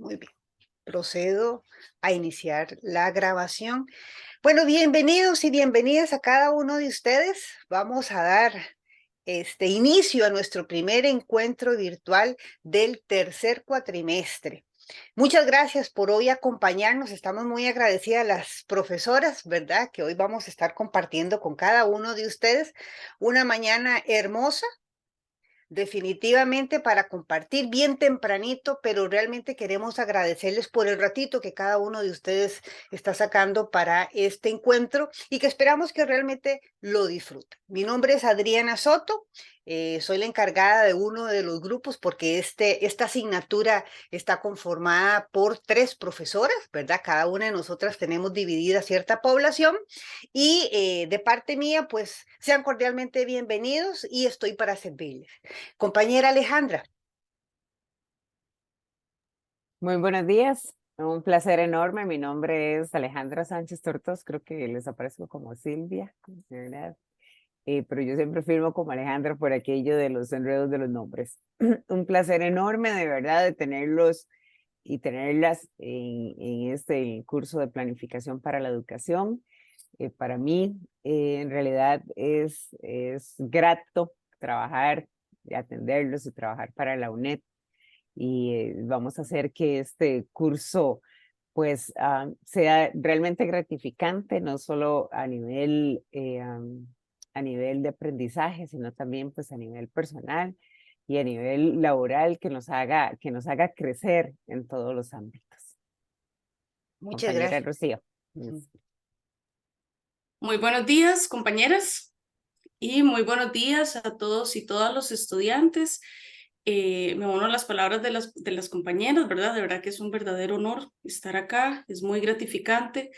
Muy bien. Procedo a iniciar la grabación. Bueno, bienvenidos y bienvenidas a cada uno de ustedes. Vamos a dar inicio a nuestro primer encuentro virtual del tercer cuatrimestre. Muchas gracias por hoy acompañarnos. Estamos muy agradecidas a las profesoras, ¿verdad? Que hoy vamos a estar compartiendo con cada uno de ustedes una mañana hermosa, definitivamente para compartir bien tempranito, pero realmente queremos agradecerles por el ratito que cada uno de ustedes está sacando para este encuentro y que esperamos que realmente lo disfruten. Mi nombre es Adriana Soto, soy la encargada de uno de los grupos porque esta asignatura está conformada por 3 profesoras, ¿verdad? Cada una de nosotras tenemos dividida cierta población y de parte mía, pues sean cordialmente bienvenidos y estoy para servirles. Compañera Alejandra. Muy buenos días, un placer enorme. Mi nombre es Alejandra Sánchez Tortos, creo que les aparezco como Silvia, ¿verdad? Pero yo siempre firmo como Alejandra por aquello de los enredos de los nombres. Un placer enorme, de verdad, de tenerlos y tenerlas en este curso de planificación para la educación. Para mí, en realidad, es grato trabajar y atenderlos y trabajar para la UNED y vamos a hacer que este curso pues sea realmente gratificante, no solo a nivel de aprendizaje, sino también pues a nivel personal y a nivel laboral que nos haga crecer en todos los ámbitos. Muchas Compañera gracias. Rocío. Muy buenos días, compañeras, y muy buenos días a todos y todas los estudiantes. Me uno a las palabras de las compañeras, ¿verdad? De verdad que es un verdadero honor estar acá, es muy gratificante.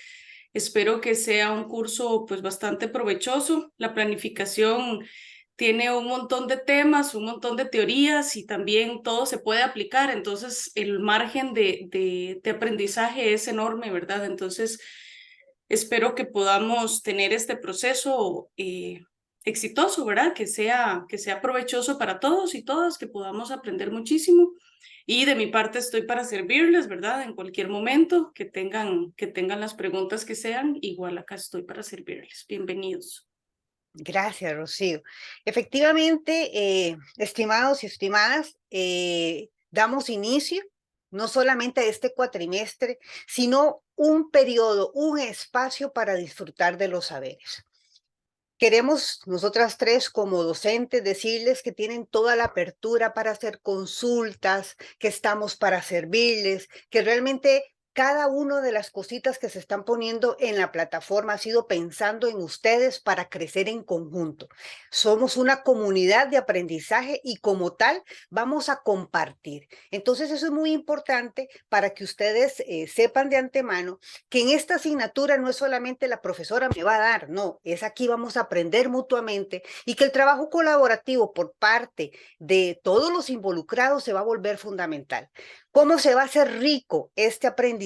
Espero que sea un curso pues bastante provechoso. La planificación tiene un montón de temas, un montón de teorías y también todo se puede aplicar, entonces el margen de aprendizaje es enorme, ¿verdad? Entonces espero que podamos tener este proceso exitoso, ¿verdad? Que sea provechoso para todos y todas, que podamos aprender muchísimo. Y de mi parte estoy para servirles, ¿verdad? En cualquier momento que tengan las preguntas que sean, igual acá estoy para servirles. Bienvenidos. Gracias, Rocío. Efectivamente, estimados y estimadas, damos inicio no solamente a este cuatrimestre, sino un periodo, un espacio para disfrutar de los saberes. Queremos nosotras 3 como docentes decirles que tienen toda la apertura para hacer consultas, que estamos para servirles, que realmente cada una de las cositas que se están poniendo en la plataforma ha sido pensando en ustedes para crecer en conjunto. Somos una comunidad de aprendizaje y como tal vamos a compartir. Entonces eso es muy importante para que ustedes sepan de antemano que en esta asignatura no es solamente la profesora me va a dar, no, es aquí vamos a aprender mutuamente y que el trabajo colaborativo por parte de todos los involucrados se va a volver fundamental. ¿Cómo se va a hacer rico este aprendizaje?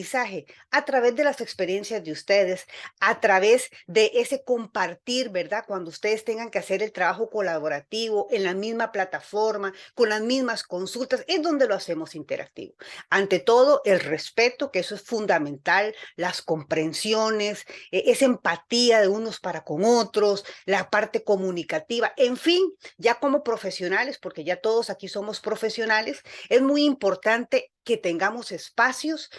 A través de las experiencias de ustedes, a través de ese compartir, ¿verdad? Cuando ustedes tengan que hacer el trabajo colaborativo en la misma plataforma, con las mismas consultas, es donde lo hacemos interactivo. Ante todo, el respeto, que eso es fundamental, las comprensiones, esa empatía de unos para con otros, la parte comunicativa, en fin, ya como profesionales, porque ya todos aquí somos profesionales, es muy importante que tengamos espacios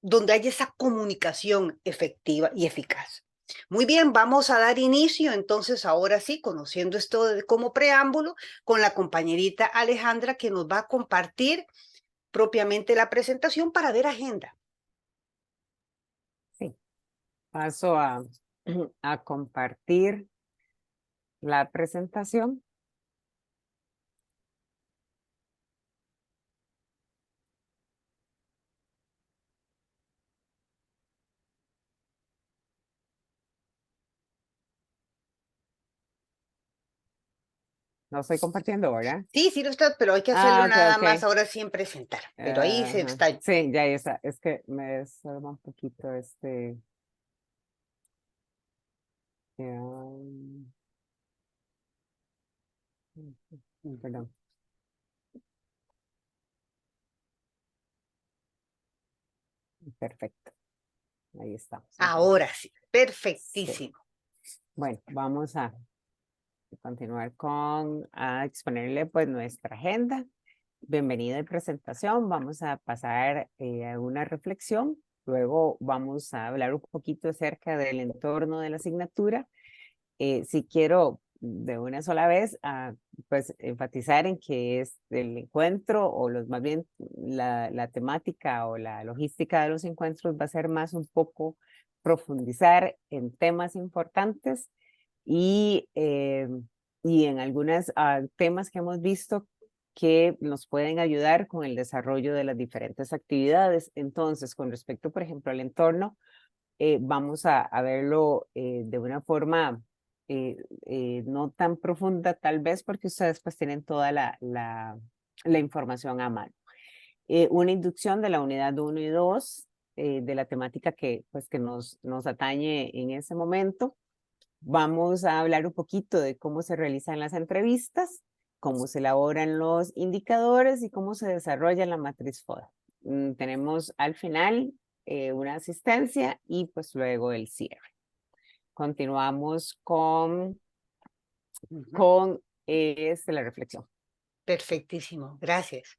donde haya esa comunicación efectiva y eficaz. Muy bien, vamos a dar inicio entonces ahora sí, conociendo esto como preámbulo, con la compañerita Alejandra que nos va a compartir propiamente la presentación para ver agenda. Sí, paso a compartir la presentación. No estoy compartiendo, ¿verdad? Sí, sí lo está, pero hay que hacerlo Ah, ok, nada más ok. ahora sí en presentar. Pero ahí se Ajá. está. Sí, ya está. Es que me desarma un poquito um, perdón. Perfecto. Ahí estamos. Ahora sí, Sí. perfectísimo. Bueno, vamos a continuar con exponerle pues nuestra agenda. Bienvenida y presentación. Vamos a pasar a una reflexión. Luego vamos a hablar un poquito acerca del entorno de la asignatura. Si quiero de una sola vez pues enfatizar en que es el encuentro o más bien la temática o la logística de los encuentros va a ser más un poco profundizar en temas importantes y en algunos temas que hemos visto que nos pueden ayudar con el desarrollo de las diferentes actividades. Entonces, con respecto, por ejemplo, al entorno, vamos a verlo de una forma no tan profunda, tal vez porque ustedes pues tienen toda la información a mano. Una inducción de la unidad 1 y 2 de la temática que nos atañe en ese momento. Vamos a hablar un poquito de cómo se realizan las entrevistas, cómo se elaboran los indicadores y cómo se desarrolla la matriz FODA. Tenemos al final una asistencia y pues luego el cierre. Continuamos con la reflexión. Perfectísimo, gracias.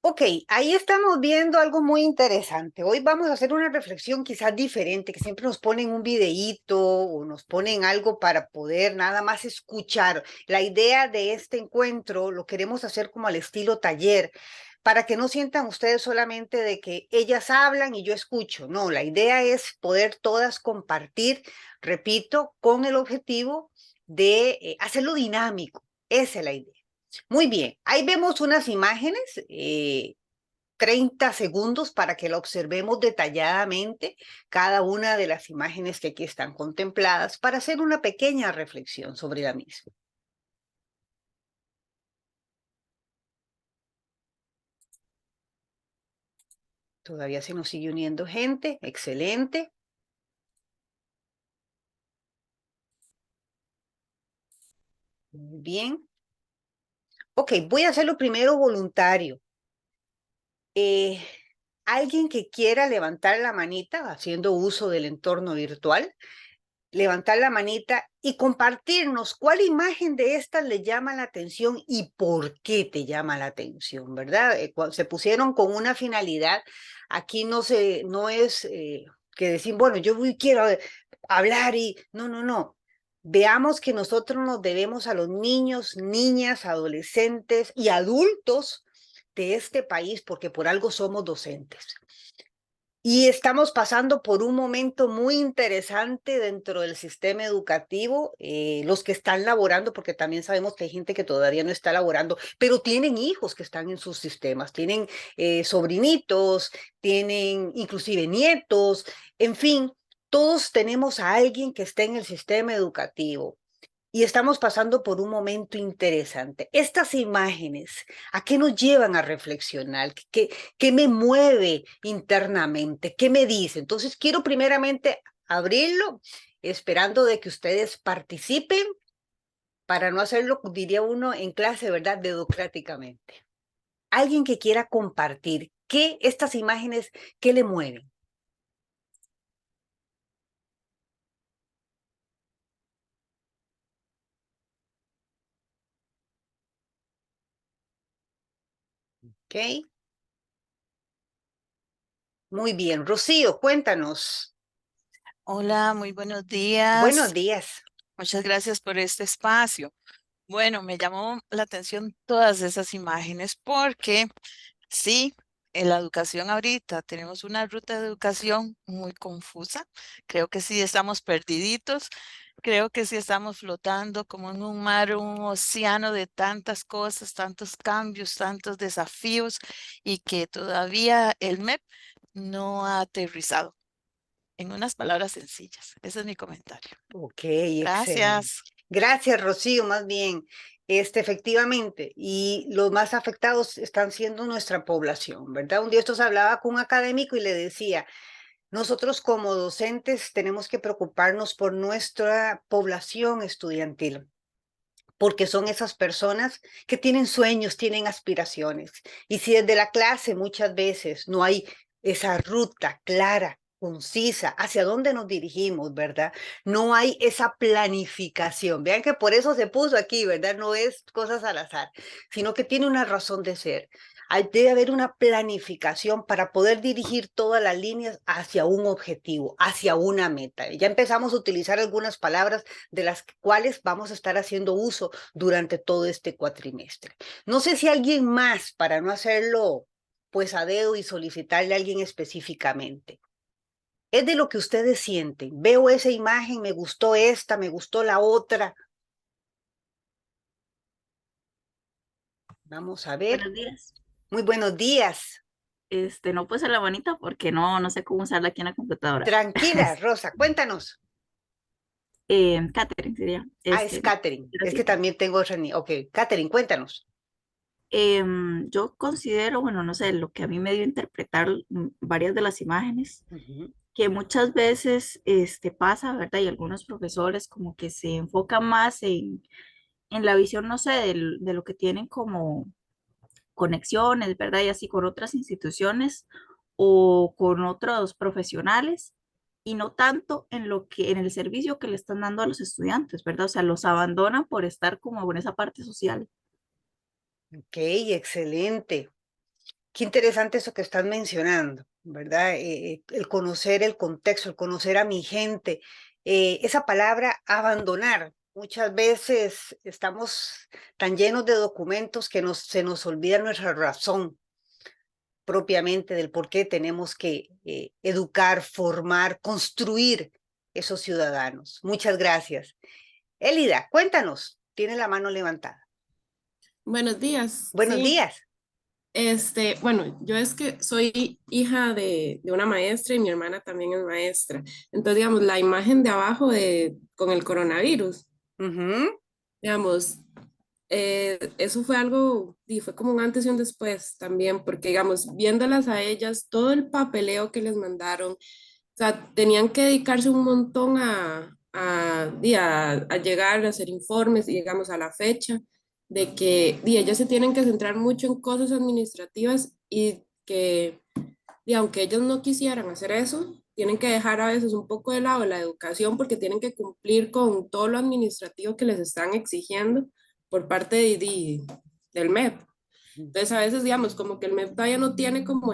Ok, ahí estamos viendo algo muy interesante. Hoy vamos a hacer una reflexión quizás diferente, que siempre nos ponen un videíto o nos ponen algo para poder nada más escuchar. La idea de este encuentro lo queremos hacer como al estilo taller, para que no sientan ustedes solamente de que ellas hablan y yo escucho. No, la idea es poder todas compartir, repito, con el objetivo de hacerlo dinámico. Esa es la idea. Muy bien, ahí vemos unas imágenes, 30 segundos para que la observemos detalladamente, cada una de las imágenes que aquí están contempladas, para hacer una pequeña reflexión sobre la misma. Todavía se nos sigue uniendo gente, excelente. Muy bien. Ok, voy a hacerlo primero voluntario. Alguien que quiera levantar la manita haciendo uso del entorno virtual, levantar la manita y compartirnos cuál imagen de estas le llama la atención y por qué te llama la atención, ¿verdad? Se pusieron con una finalidad, aquí no es que decir, bueno, quiero hablar y no, no, no. Veamos que nosotros nos debemos a los niños, niñas, adolescentes y adultos de este país, porque por algo somos docentes. Y estamos pasando por un momento muy interesante dentro del sistema educativo, los que están laborando, porque también sabemos que hay gente que todavía no está laborando, pero tienen hijos que están en sus sistemas, tienen sobrinitos, tienen inclusive nietos, en fin, todos tenemos a alguien que está en el sistema educativo. Y estamos pasando por un momento interesante. Estas imágenes, ¿a qué nos llevan a reflexionar? ¿Qué me mueve internamente? ¿Qué me dice? Entonces, quiero primeramente abrirlo, esperando de que ustedes participen, para no hacerlo, diría uno, en clase, ¿verdad? Democráticamente. Alguien que quiera compartir, estas imágenes, ¿qué le mueven? ¿Ok? Muy bien. Rocío, cuéntanos. Hola, muy buenos Buenos días. días. Muchas gracias por este espacio. Bueno, me llamó la atención todas esas imágenes porque sí, en la educación ahorita tenemos una ruta de educación muy confusa. Creo que sí estamos perdiditos. Creo que sí estamos flotando como en un mar, un océano de tantas cosas, tantos cambios, tantos desafíos y que todavía el MEP no ha aterrizado. En unas palabras sencillas. Ese es mi comentario. Ok, excelente. Gracias. Gracias, Rocío, más bien. Efectivamente, y los más afectados están siendo nuestra población, ¿verdad? Un día esto se hablaba con un académico y le decía, nosotros como docentes tenemos que preocuparnos por nuestra población estudiantil, porque son esas personas que tienen sueños, tienen aspiraciones. Y si desde la clase muchas veces no hay esa ruta clara, concisa, hacia dónde nos dirigimos, ¿verdad? No hay esa planificación. Vean que por eso se puso aquí, ¿verdad? No es cosas al azar, sino que tiene una razón de ser. Debe haber una planificación para poder dirigir todas las líneas hacia un objetivo, hacia una meta. Ya empezamos a utilizar algunas palabras de las cuales vamos a estar haciendo uso durante todo este cuatrimestre. No sé si alguien más, para no hacerlo pues a dedo y solicitarle a alguien específicamente. Es de lo que ustedes sienten. Veo esa imagen, me gustó esta, me gustó la otra. Vamos a ver. Buenos días. Muy buenos días. No puse la bonita porque no sé cómo usarla aquí en la computadora. Tranquila, Rosa, cuéntanos. Catherine sería. Es Catherine. Pero Es que sí. también tengo otra. Ok, Catherine, cuéntanos. Yo considero, bueno, no sé, lo que a mí me dio a interpretar varias de las imágenes, que muchas veces pasa, ¿verdad? Y algunos profesores como que se enfocan más en la visión, no sé, de lo que tienen como conexiones, ¿verdad? Y así con otras instituciones o con otros profesionales y no tanto en lo que, en el servicio que le están dando a los estudiantes, ¿verdad? O sea, los abandonan por estar como en esa parte social. Ok, excelente. Qué interesante eso que estás mencionando, ¿verdad? El conocer el contexto, el conocer a mi gente. Esa palabra abandonar. Muchas veces estamos tan llenos de documentos que se nos olvida nuestra razón propiamente del por qué tenemos que educar, formar, construir esos ciudadanos. Muchas gracias. Elida, cuéntanos. Tiene la mano levantada. Buenos días, Buenos sí. días. Bueno, yo es que soy hija de una maestra y mi hermana también es maestra. Entonces, digamos, la imagen de abajo con el coronavirus, Ujú. digamos, eso fue algo, y fue como un antes y un después también, porque, digamos, viéndolas a ellas, todo el papeleo que les mandaron, o sea, tenían que dedicarse un montón a llegar a hacer informes, y digamos, a la fecha de que ellos se tienen que centrar mucho en cosas administrativas y que, aunque ellos no quisieran hacer eso, tienen que dejar a veces un poco de lado la educación porque tienen que cumplir con todo lo administrativo que les están exigiendo por parte del MEP. Entonces, a veces, digamos, como que el MEP todavía no tiene como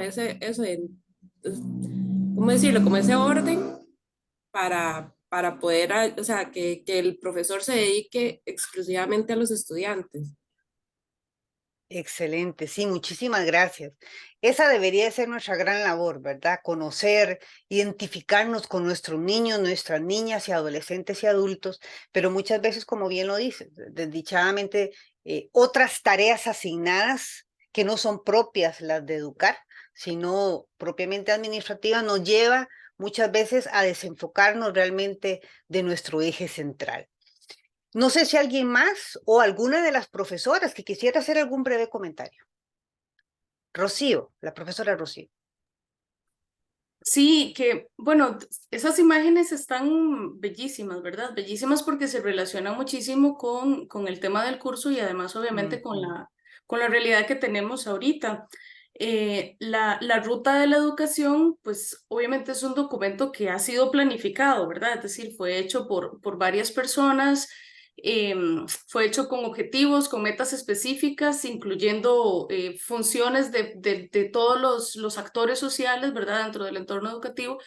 ¿cómo decirlo? Como ese orden para poder, o sea, que el profesor se dedique exclusivamente a los estudiantes. Excelente, sí, muchísimas gracias. Esa debería de ser nuestra gran labor, ¿verdad? Conocer, identificarnos con nuestros niños, nuestras niñas y adolescentes y adultos, pero muchas veces, como bien lo dices, desdichadamente, otras tareas asignadas que no son propias las de educar, sino propiamente administrativas, nos lleva muchas veces a desenfocarnos realmente de nuestro eje central. No sé si alguien más o alguna de las profesoras que quisiera hacer algún breve comentario. Rocío, la profesora Rocío. Sí, que bueno, esas imágenes están bellísimas, ¿verdad? Bellísimas porque se relacionan muchísimo con el tema del curso y además obviamente con la realidad que tenemos ahorita. La ruta de la educación, pues obviamente es un documento que ha sido planificado, ¿verdad? Es decir, fue hecho por varias personas, fue hecho con objetivos, con metas específicas, incluyendo funciones de todos los actores sociales, ¿verdad? Dentro del entorno educativo.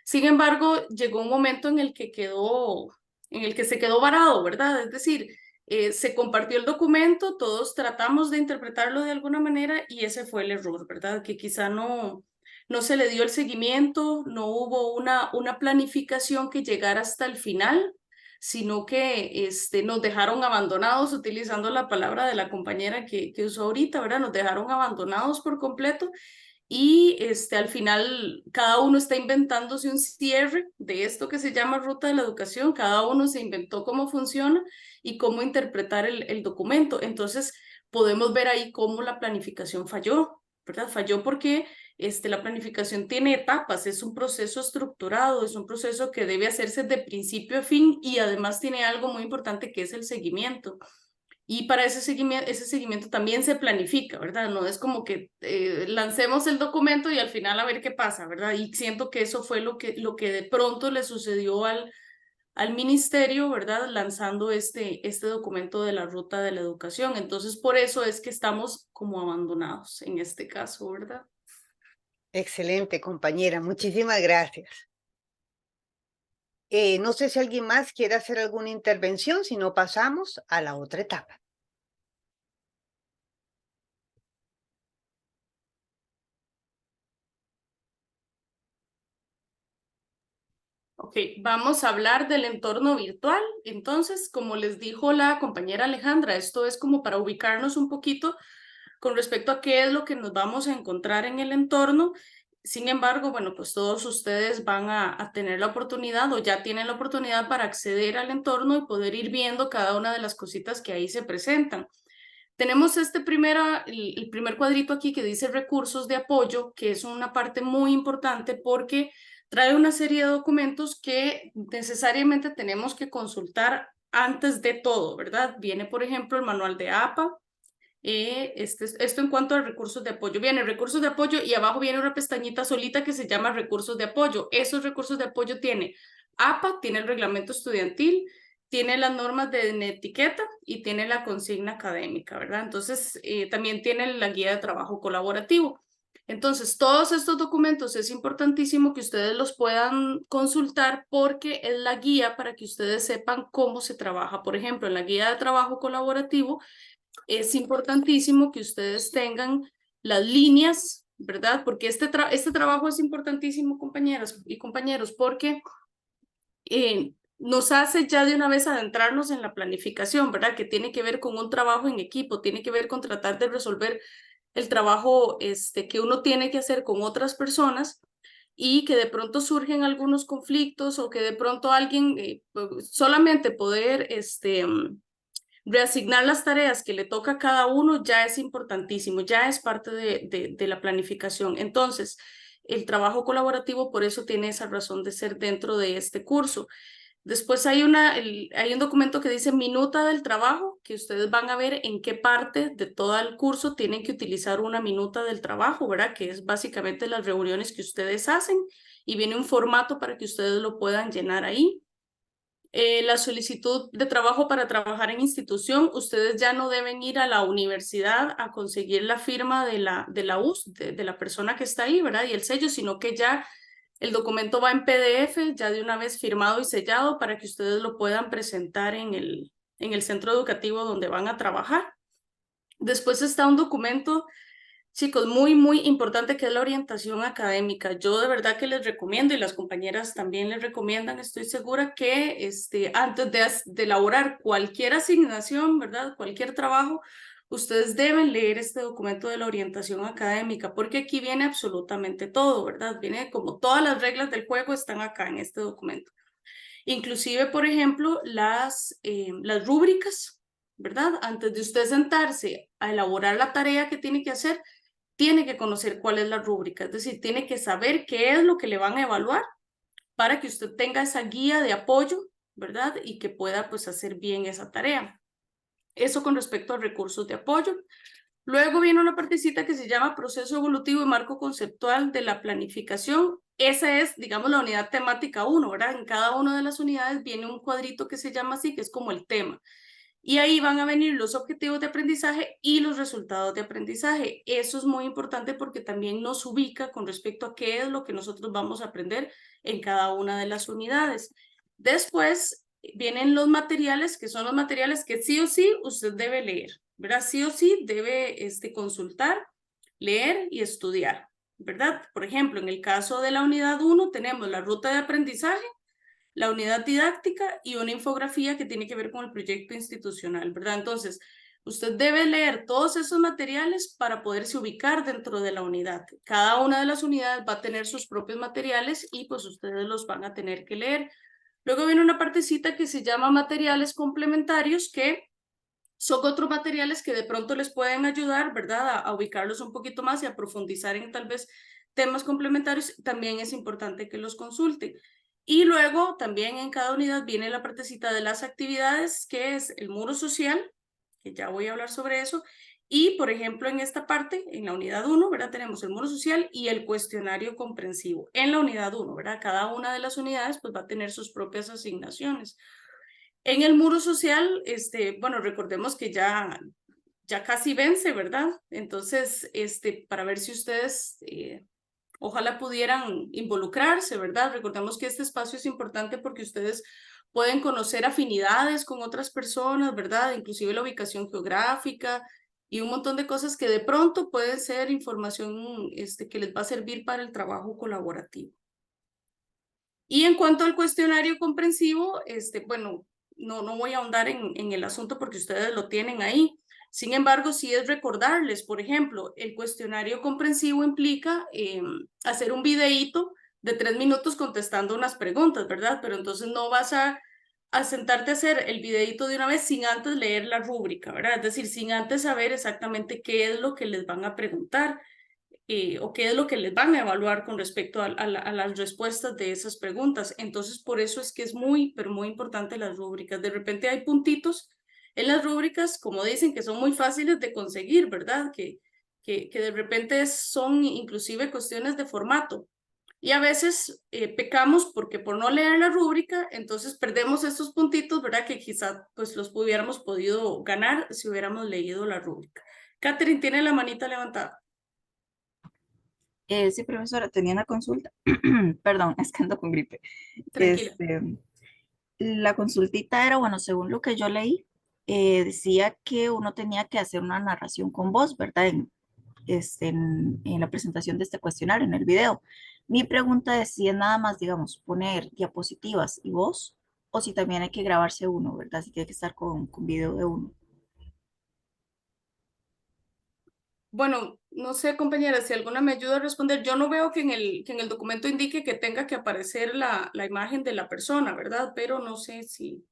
Sin embargo, llegó un momento en el que se quedó varado, ¿verdad? Es decir, se compartió el documento, todos tratamos de interpretarlo de alguna manera y ese fue el error, ¿verdad? Que quizá no se le dio el seguimiento, no hubo una planificación que llegara hasta el final, sino que nos dejaron abandonados, utilizando la palabra de la compañera que usó ahorita, ¿verdad? Nos dejaron abandonados por completo y al final cada uno está inventándose un cierre de esto que se llama ruta de la educación, cada uno se inventó cómo funciona y cómo interpretar el documento. Entonces podemos ver ahí cómo la planificación falló, ¿verdad? Falló porque la planificación tiene etapas, es un proceso estructurado, es un proceso que debe hacerse de principio a fin y además tiene algo muy importante que es el seguimiento. Y para ese seguimiento también se planifica, ¿verdad? No es como que lancemos el documento y al final a ver qué pasa, ¿verdad? Y siento que eso fue lo que de pronto le sucedió al ministerio, ¿verdad? Lanzando este documento de la ruta de la educación. Entonces, por eso es que estamos como abandonados en este caso, ¿verdad? Excelente, compañera. Muchísimas gracias. No sé si alguien más quiere hacer alguna intervención, si no pasamos a la otra etapa. Ok, vamos a hablar del entorno virtual. Entonces, como les dijo la compañera Alejandra, esto es como para ubicarnos un poquito con respecto a qué es lo que nos vamos a encontrar en el entorno. Sin embargo, bueno, pues todos ustedes van a tener la oportunidad o ya tienen la oportunidad para acceder al entorno y poder ir viendo cada una de las cositas que ahí se presentan. Tenemos el primer cuadrito aquí que dice recursos de apoyo, que es una parte muy importante porque trae una serie de documentos que necesariamente tenemos que consultar antes de todo, ¿verdad? Viene, por ejemplo, el manual de APA, esto en cuanto a recursos de apoyo. Viene recursos de apoyo y abajo viene una pestañita solita que se llama recursos de apoyo. Esos recursos de apoyo tiene APA, tiene el reglamento estudiantil, tiene las normas de etiqueta y tiene la consigna académica, ¿verdad? Entonces, también tiene la guía de trabajo colaborativo. Entonces, todos estos documentos es importantísimo que ustedes los puedan consultar porque es la guía para que ustedes sepan cómo se trabaja. Por ejemplo, en la guía de trabajo colaborativo es importantísimo que ustedes tengan las líneas, ¿verdad? Porque este trabajo es importantísimo, compañeras y compañeros, porque nos hace ya de una vez adentrarnos en la planificación, ¿verdad? Que tiene que ver con un trabajo en equipo, tiene que ver con tratar de resolver el trabajo que uno tiene que hacer con otras personas y que de pronto surgen algunos conflictos o que de pronto alguien solamente poder reasignar las tareas que le toca a cada uno ya es importantísimo, ya es parte de la planificación. Entonces, el trabajo colaborativo por eso tiene esa razón de ser dentro de este curso. Después hay un documento que dice minuta del trabajo, que ustedes van a ver en qué parte de todo el curso tienen que utilizar una minuta del trabajo, ¿verdad? Que es básicamente las reuniones que ustedes hacen y viene un formato para que ustedes lo puedan llenar ahí. La solicitud de trabajo para trabajar en institución, ustedes ya no deben ir a la universidad a conseguir la firma de la US, de la persona que está ahí, ¿verdad? Y el sello, sino que ya el documento va en PDF, ya de una vez firmado y sellado para que ustedes lo puedan presentar en el centro educativo donde van a trabajar. Después está un documento, chicos, muy, muy importante, que es la orientación académica. Yo de verdad que les recomiendo, y las compañeras también les recomiendan, estoy segura que antes de elaborar cualquier asignación, ¿verdad? Cualquier trabajo, ustedes deben leer este documento de la orientación académica, porque aquí viene absolutamente todo, ¿verdad? Viene como todas las reglas del juego están acá en este documento. Inclusive, por ejemplo, las rúbricas, ¿verdad? Antes de usted sentarse a elaborar la tarea que tiene que hacer, tiene que conocer cuál es la rúbrica, es decir, tiene que saber qué es lo que le van a evaluar para que usted tenga esa guía de apoyo, ¿verdad? Y que pueda pues hacer bien esa tarea. Eso con respecto a recursos de apoyo. Luego viene una partecita que se llama proceso evolutivo y marco conceptual de la planificación. Esa es, digamos, la unidad temática 1, ¿verdad? En cada una de las unidades viene un cuadrito que se llama así, que es como el tema. Y ahí van a venir los objetivos de aprendizaje y los resultados de aprendizaje. Eso es muy importante porque también nos ubica con respecto a qué es lo que nosotros vamos a aprender en cada una de las unidades. Después vienen los materiales, que son los materiales que sí o sí usted debe leer, ¿verdad? Sí o sí debe consultar, leer y estudiar, ¿verdad? Por ejemplo, en el caso de la unidad 1 tenemos la ruta de aprendizaje, la unidad didáctica y una infografía que tiene que ver con el proyecto institucional, ¿verdad? Entonces, usted debe leer todos esos materiales para poderse ubicar dentro de la unidad. Cada una de las unidades va a tener sus propios materiales y pues ustedes los van a tener que leer. Luego viene una partecita que se llama materiales complementarios, que son otros materiales que de pronto les pueden ayudar, ¿verdad? A ubicarlos un poquito más y a profundizar en tal vez temas complementarios. También es importante que los consulten. Y luego también en cada unidad viene la partecita de las actividades, que es el muro social, ya voy a hablar sobre eso. Y, por ejemplo, en esta parte, en la unidad 1, ¿verdad? Tenemos el muro social y el cuestionario comprensivo. En la unidad 1, ¿verdad? Cada una de las unidades pues, va a tener sus propias asignaciones. En el muro social, bueno, recordemos que ya casi vence, ¿verdad? Entonces, para ver si ustedes ojalá pudieran involucrarse, ¿verdad? Recordemos que este espacio es importante porque ustedes pueden conocer afinidades con otras personas, ¿verdad? Inclusive la ubicación geográfica y un montón de cosas que de pronto pueden ser información que les va a servir para el trabajo colaborativo. Y en cuanto al cuestionario comprensivo, bueno, no voy a ahondar en el asunto porque ustedes lo tienen ahí. Sin embargo, sí es recordarles, por ejemplo, el cuestionario comprensivo implica hacer un videíto de 3 minutos contestando unas preguntas, ¿verdad? Pero entonces no vas a sentarte a hacer el videíto de una vez sin antes leer la rúbrica, ¿verdad? Es decir, sin antes saber exactamente qué es lo que les van a preguntar. O qué es lo que les van a evaluar con respecto a las respuestas de esas preguntas. Entonces, por eso es que es muy, pero muy importante las rúbricas. De repente hay puntitos en las rúbricas, como dicen, que son muy fáciles de conseguir, ¿verdad? Que de repente son inclusive cuestiones de formato. Y a veces pecamos porque por no leer la rúbrica, entonces perdemos estos puntitos, ¿verdad? Que quizá pues los hubiéramos podido ganar si hubiéramos leído la rúbrica. Catherine tiene la manita levantada. Sí, profesora, tenía una consulta. Perdón, es que ando con gripe. Tranquila. La consultita era, bueno, según lo que yo leí, decía que uno tenía que hacer una narración con voz, ¿verdad? En la presentación de este cuestionario, en el video. Mi pregunta es si es nada más, digamos, poner diapositivas y voz, o si también hay que grabarse uno, ¿verdad? Si tiene que estar con video de uno. Bueno, no sé, compañera, si alguna me ayuda a responder. Yo no veo que en el documento indique que tenga que aparecer la imagen de la persona, ¿verdad? Pero no sé si...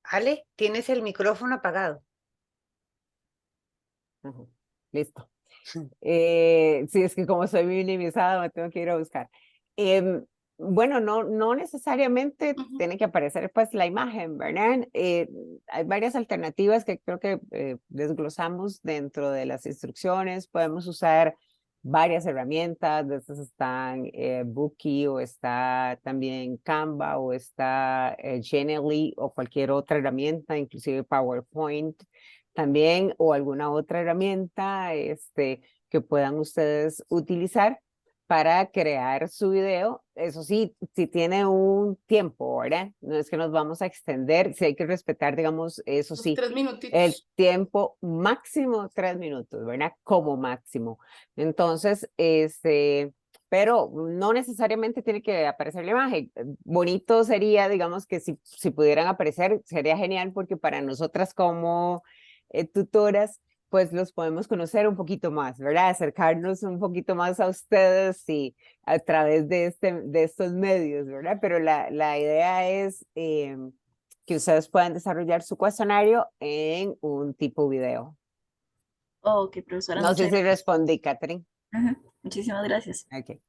Ale, tienes el micrófono apagado. Ujú. Listo. Sí, es que como soy minimizada, me tengo que ir a buscar. Bueno, no necesariamente Ujú. tiene que aparecer pues la imagen, ¿verdad? Hay varias alternativas que creo que desglosamos dentro de las instrucciones. Podemos usar varias herramientas, de estas están Bookie o está también Canva o está Genially o cualquier otra herramienta, inclusive PowerPoint también o alguna otra herramienta que puedan ustedes utilizar para crear su video. Eso sí, si tiene un tiempo, ¿verdad? No es que nos vamos a extender, si hay que respetar, digamos, eso Los sí, 3 el minutitos. tiempo máximo 3 minutos, ¿verdad? Como máximo. Entonces, pero no necesariamente tiene que aparecer la imagen. Bonito sería, digamos, que si pudieran aparecer, sería genial porque para nosotras como tutoras, pues los podemos conocer un poquito más, ¿verdad? Acercarnos un poquito más a ustedes y a través de estos medios, ¿verdad? Pero la idea es que ustedes puedan desarrollar su cuestionario en un tipo video. Ok, profesora, No sé muchas si gracias. respondí, Catherine. Muchísimas gracias. Ok.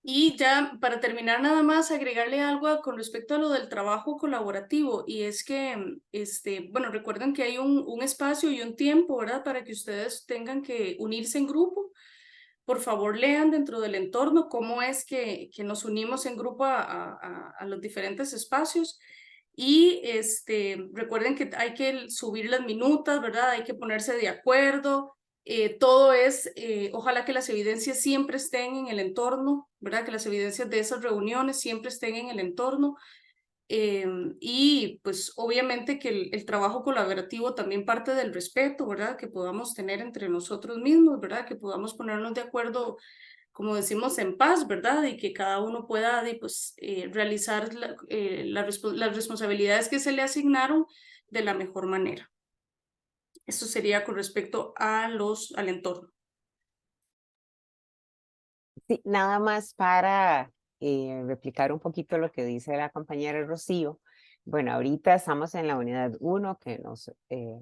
Y ya para terminar nada más agregarle algo con respecto a lo del trabajo colaborativo y es que, bueno, recuerden que hay un espacio y un tiempo, ¿verdad? Para que ustedes tengan que unirse en grupo. Por favor, lean dentro del entorno cómo es que nos unimos en grupo a los diferentes espacios. Y recuerden que hay que subir las minutas, ¿verdad? Hay que ponerse de acuerdo. Todo es, ojalá que las evidencias siempre estén en el entorno, ¿verdad? Que las evidencias de esas reuniones siempre estén en el entorno. Y pues obviamente que el trabajo colaborativo también parte del respeto, ¿verdad? Que podamos tener entre nosotros mismos, ¿verdad? Que podamos ponernos de acuerdo, como decimos, en paz, ¿verdad? Y que cada uno pueda pues, realizar las responsabilidades que se le asignaron de la mejor manera. Eso sería con respecto al entorno. Sí, nada más para replicar un poquito lo que dice la compañera Rocío. Bueno, ahorita estamos en la unidad 1 que nos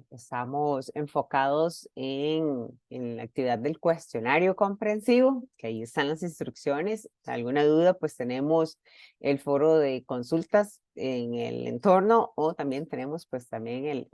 estamos enfocados en la actividad del cuestionario comprensivo, que ahí están las instrucciones. Si hay alguna duda, pues tenemos el foro de consultas en el entorno, o también tenemos pues también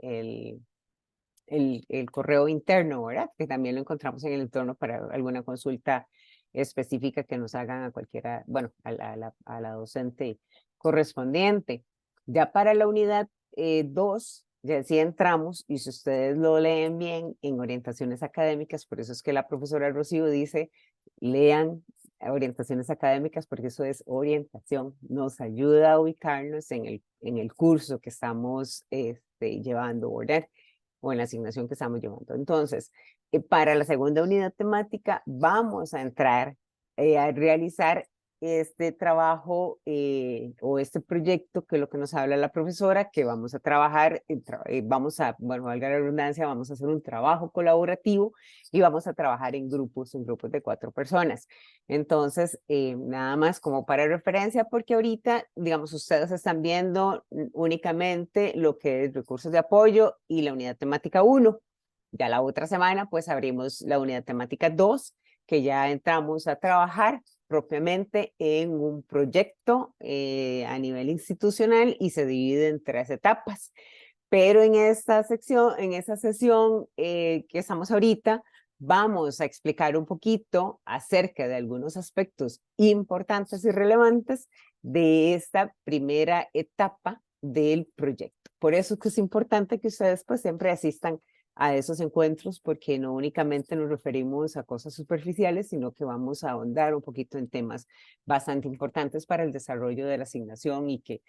el correo interno, ¿verdad? Que también lo encontramos en el entorno para alguna consulta específica que nos hagan a cualquiera, bueno, a la docente correspondiente. Ya para la unidad 2, ya sí entramos, y si ustedes lo leen bien en orientaciones académicas, por eso es que la profesora Rocío dice, lean orientaciones académicas, porque eso es orientación, nos ayuda a ubicarnos en el curso que estamos llevando, ¿verdad? O en la asignación que estamos llevando. Entonces, para la segunda unidad temática vamos a entrar a realizar este trabajo o este proyecto, que es lo que nos habla la profesora, que vamos a trabajar, vamos a, bueno, valga la redundancia, vamos a hacer un trabajo colaborativo y vamos a trabajar en grupos de 4 personas. Entonces, nada más como para referencia, porque ahorita, digamos, ustedes están viendo únicamente lo que es recursos de apoyo y la unidad temática 1. Ya la otra semana, pues abrimos la unidad temática 2, que ya entramos a trabajar propiamente en un proyecto a nivel institucional y se divide en 3 etapas. Pero en esta sección, en esa sesión que estamos ahorita, vamos a explicar un poquito acerca de algunos aspectos importantes y relevantes de esta primera etapa del proyecto. Por eso es que es importante que ustedes pues siempre asistan a esos encuentros, porque no únicamente nos referimos a cosas superficiales, sino que vamos a ahondar un poquito en temas bastante importantes para el desarrollo de la asignación, y que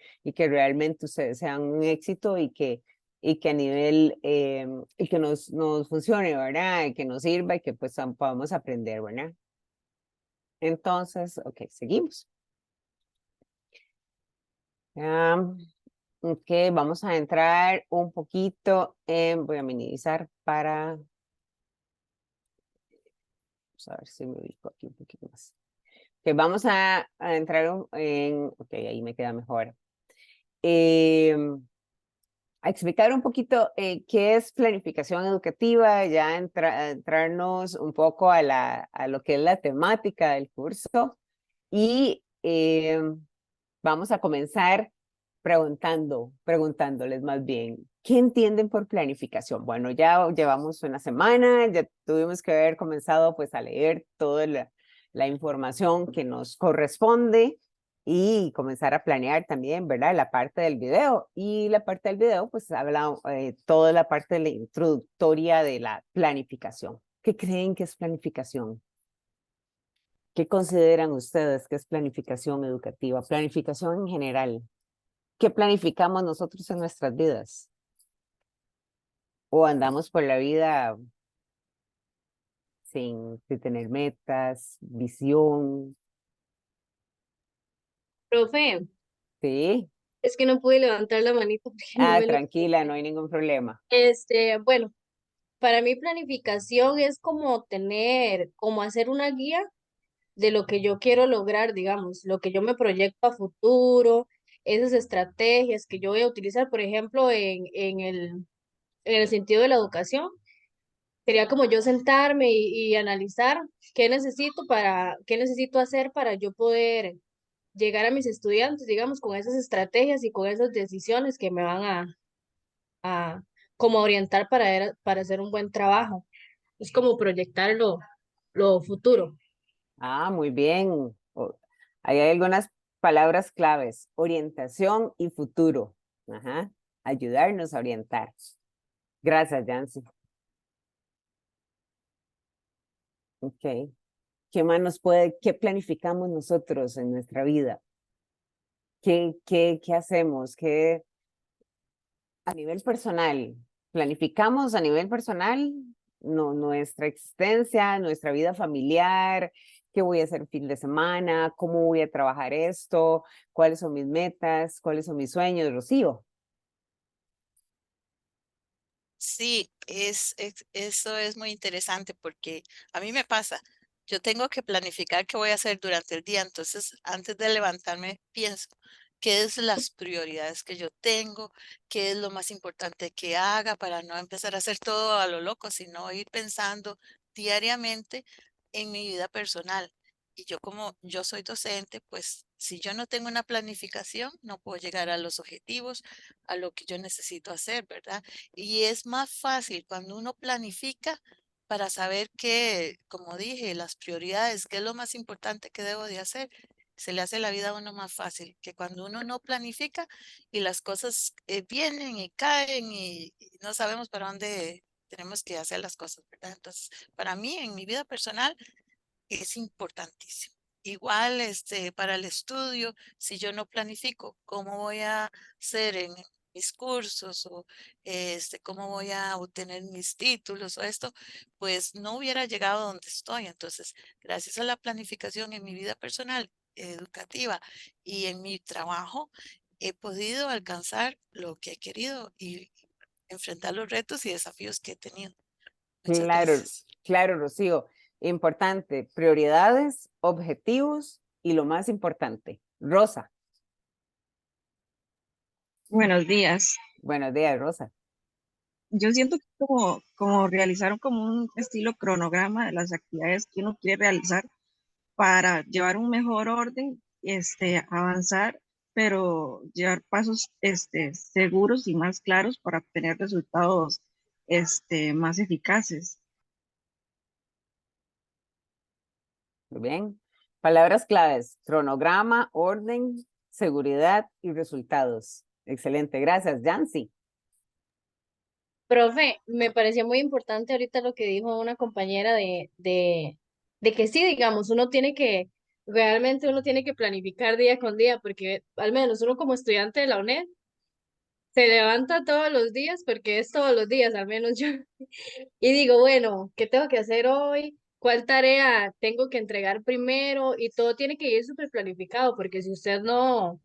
realmente ustedes sean un éxito y que a nivel, y que nos funcione, ¿verdad? Y que nos sirva y que pues podamos aprender, ¿verdad? Entonces, ok, seguimos. Ok, vamos a entrar un poquito en, voy a minimizar para, vamos a ver si me ubico aquí un poquito más. Ok, vamos a entrar en, ok, ahí me queda mejor. A explicar un poquito qué es planificación educativa, ya entrarnos un poco a lo que es la temática del curso, y vamos a comenzar preguntándoles más bien, ¿qué entienden por planificación? Bueno, ya llevamos una semana, ya tuvimos que haber comenzado pues a leer toda la información que nos corresponde y comenzar a planear también, ¿verdad? La parte del video. Y la parte del video pues habla toda la parte de la introductoria de la planificación. ¿Qué creen que es planificación? ¿Qué consideran ustedes que es planificación educativa? Planificación en general. ¿Qué planificamos nosotros en nuestras vidas? ¿O andamos por la vida sin tener metas, visión? Profe, Sí. es que no pude levantar la manito porque no Ah, me lo... tranquila, no hay ningún problema. Bueno, para mí planificación es como tener, como hacer una guía de lo que yo quiero lograr, digamos, lo que yo me proyecto a futuro, esas estrategias que yo voy a utilizar, por ejemplo, en el sentido de la educación. Sería como yo sentarme y analizar qué necesito hacer para yo poder llegar a mis estudiantes, digamos, con esas estrategias y con esas decisiones que me van a como orientar para hacer un buen trabajo. Es como proyectar lo futuro. Ah, muy bien. Ahí hay algunas palabras claves: orientación y futuro. Ajá. Ayudarnos a orientar. Gracias, Yancy. Ok. ¿Qué más qué planificamos nosotros en nuestra vida? ¿Qué hacemos? ¿Qué a nivel personal? ¿Planificamos a nivel personal nuestra existencia, nuestra vida familiar? ¿Qué voy a hacer el fin de semana? ¿Cómo voy a trabajar esto? ¿Cuáles son mis metas? ¿Cuáles son mis sueños, Rocío? Sí, eso es muy interesante porque a mí me pasa, yo tengo que planificar qué voy a hacer durante el día, entonces antes de levantarme pienso, qué es las prioridades que yo tengo, qué es lo más importante que haga para no empezar a hacer todo a lo loco, sino ir pensando diariamente en mi vida personal. Y yo como yo soy docente, pues si yo no tengo una planificación, no puedo llegar a los objetivos, a lo que yo necesito hacer, ¿verdad? Y es más fácil cuando uno planifica para saber qué, como dije, las prioridades, qué es lo más importante que debo de hacer. Se le hace la vida a uno más fácil que cuando uno no planifica y las cosas vienen y caen y no sabemos para dónde tenemos que hacer las cosas, ¿verdad? Entonces, para mí, en mi vida personal, es importantísimo. Igual, para el estudio, si yo no planifico cómo voy a hacer en mis cursos o cómo voy a obtener mis títulos o esto, pues no hubiera llegado a donde estoy. Entonces, gracias a la planificación en mi vida personal, educativa y en mi trabajo, he podido alcanzar lo que he querido y enfrentar los retos y desafíos que he tenido. Muchas Claro, gracias. claro, Rocío. Importante, prioridades, objetivos y lo más importante. Rosa, Buenos días. buenos días, Rosa. Yo siento que como realizar como un estilo cronograma de las actividades que uno quiere realizar para llevar un mejor orden, avanzar, pero llevar pasos seguros y más claros para obtener resultados más eficaces. Muy bien. Palabras claves, cronograma, orden, seguridad y resultados. Excelente, gracias, Yancy. Profe, me pareció muy importante ahorita lo que dijo una compañera de que sí, digamos, realmente uno tiene que planificar día con día, porque al menos uno como estudiante de la UNED se levanta todos los días, porque es todos los días, al menos yo, y digo, bueno, ¿qué tengo que hacer hoy? ¿Cuál tarea tengo que entregar primero? Y todo tiene que ir súper planificado, porque si usted no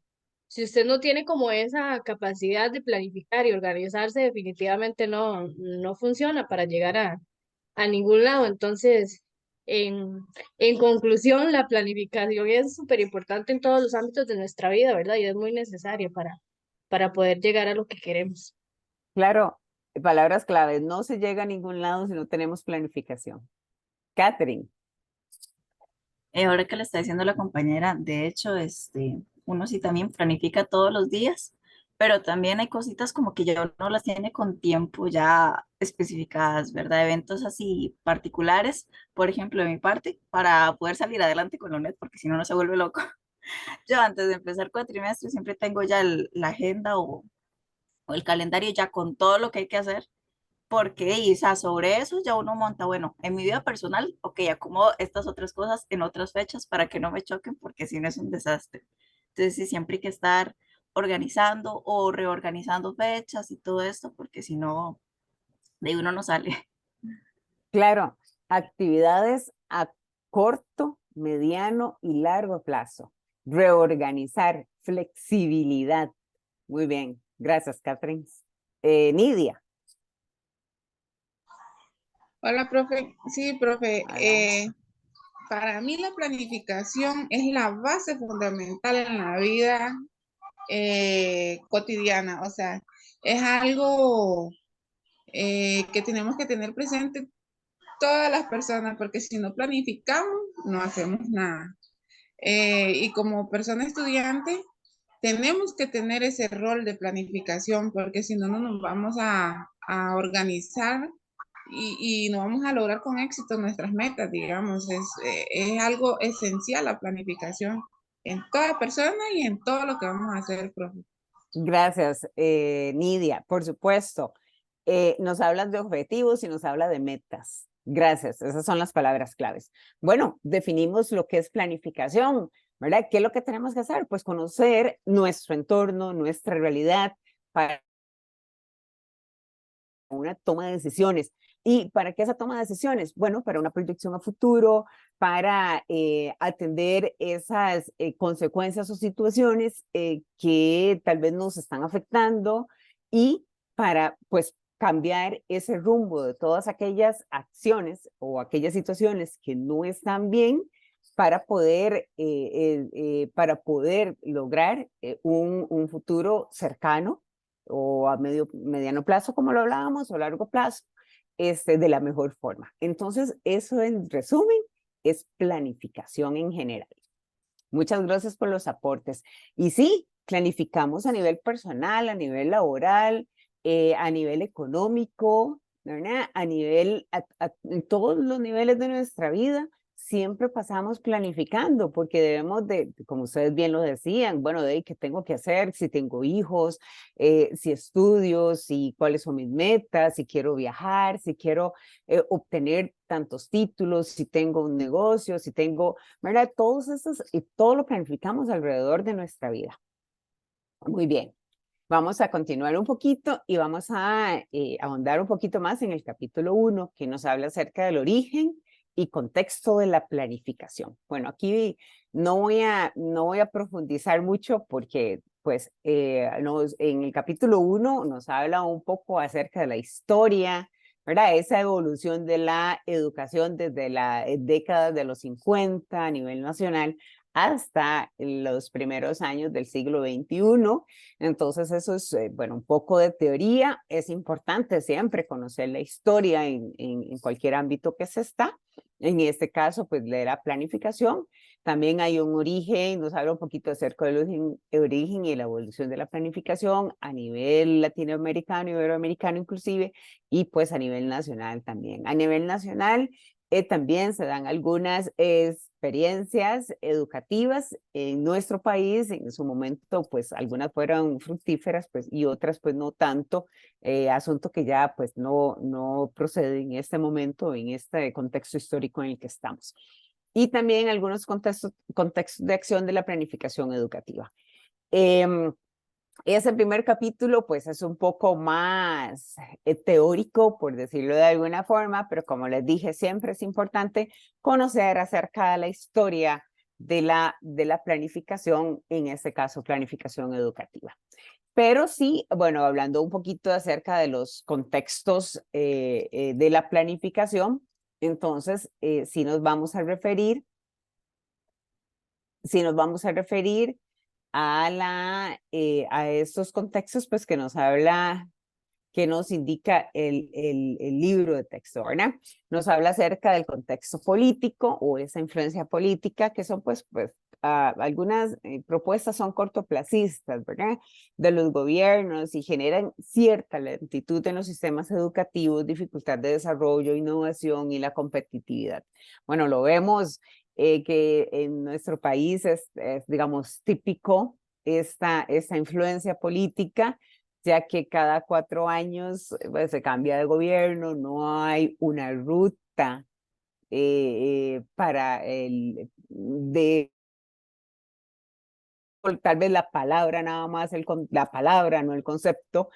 tiene como esa capacidad de planificar y organizarse, definitivamente no funciona para llegar a ningún lado. Entonces, en conclusión, la planificación es súper importante en todos los ámbitos de nuestra vida, ¿verdad? Y es muy necesaria para poder llegar a lo que queremos. Claro, palabras claves, no se llega a ningún lado si no tenemos planificación. Catherine. Ahora que le está diciendo la compañera, de hecho, uno sí también planifica todos los días, pero también hay cositas como que ya uno las tiene con tiempo ya especificadas, ¿verdad? Eventos así particulares, por ejemplo, de mi parte, para poder salir adelante con la UNED, porque si no, no se vuelve loco. Yo antes de empezar cuatrimestre siempre tengo ya la agenda o el calendario ya con todo lo que hay que hacer porque, y, o sea, sobre eso ya uno monta, bueno, en mi vida personal, ok, acomodo estas otras cosas en otras fechas para que no me choquen, porque si no es un desastre. Entonces, sí, siempre hay que estar organizando o reorganizando fechas y todo esto, porque si no, de uno no sale. Claro, actividades a corto, mediano y largo plazo. Reorganizar, flexibilidad. Muy bien, gracias, Catherine. Nidia. Hola, profe. Sí, profe. Hola. Para mí la planificación es la base fundamental en la vida cotidiana. O sea, es algo que tenemos que tener presente todas las personas, porque si no planificamos, no hacemos nada. Y como persona estudiante, tenemos que tener ese rol de planificación, porque si no, no nos vamos a organizar y no vamos a lograr con éxito nuestras metas, digamos. Es algo esencial la planificación en toda persona y en todo lo que vamos a hacer, profe. Gracias, Nidia. Por supuesto, nos hablas de objetivos y nos habla de metas. Gracias, esas son las palabras claves. Bueno, definimos lo que es planificación, ¿verdad? ¿Qué es lo que tenemos que hacer? Pues conocer nuestro entorno, nuestra realidad para una toma de decisiones. ¿Y para qué esa toma de decisiones? Bueno, para una proyección a futuro, para atender esas consecuencias o situaciones que tal vez nos están afectando y para, pues, cambiar ese rumbo de todas aquellas acciones o aquellas situaciones que no están bien para poder lograr un futuro cercano o a mediano plazo, como lo hablábamos, o largo plazo, de la mejor forma. Entonces, eso en resumen es planificación en general. Muchas gracias por los aportes. Y sí, planificamos a nivel personal, a nivel laboral, a nivel económico, ¿verdad? En todos los niveles de nuestra vida, siempre pasamos planificando, porque debemos de, como ustedes bien lo decían, bueno, de qué tengo que hacer, si tengo hijos, si estudio, si cuáles son mis metas, si quiero viajar, si quiero obtener tantos títulos, si tengo un negocio, si tengo, ¿verdad? Todos esos, y todo lo planificamos alrededor de nuestra vida. Muy bien. Vamos a continuar un poquito y vamos a ahondar un poquito más en el capítulo 1, que nos habla acerca del origen y contexto de la planificación. Bueno, aquí no voy a profundizar mucho porque pues en el capítulo 1 nos habla un poco acerca de la historia, ¿verdad? Esa evolución de la educación desde la década de los 50 a nivel nacional hasta los primeros años del siglo XXI. Entonces eso es, bueno, un poco de teoría. Es importante siempre conocer la historia en cualquier ámbito que se está. En este caso, pues leer la planificación. También hay un origen, nos habla un poquito acerca del origen y la evolución de la planificación a nivel latinoamericano, iberoamericano inclusive, y pues a nivel nacional también. A nivel nacional también se dan algunas experiencias educativas en nuestro país. En su momento, pues algunas fueron fructíferas, pues, y otras pues no tanto, asunto que ya pues no procede en este momento, en este contexto histórico en el que estamos. Y también algunos contextos de acción de la planificación educativa. Ese primer capítulo pues es un poco más teórico, por decirlo de alguna forma, pero como les dije, siempre es importante conocer acerca de la historia de la planificación, en este caso planificación educativa. Pero sí, bueno, hablando un poquito acerca de los contextos de la planificación, entonces sí nos vamos a referir a estos contextos, pues que nos habla, que nos indica el libro de texto, ¿verdad? Nos habla acerca del contexto político o esa influencia política, que son pues algunas propuestas son cortoplacistas, ¿verdad? De los gobiernos y generan cierta lentitud en los sistemas educativos, dificultad de desarrollo, innovación y la competitividad. Bueno, lo vemos que en nuestro país es, digamos, típico esta influencia política, ya que cada 4 años pues, se cambia de gobierno, no hay una ruta para tal vez la palabra nada más, la palabra, no el concepto,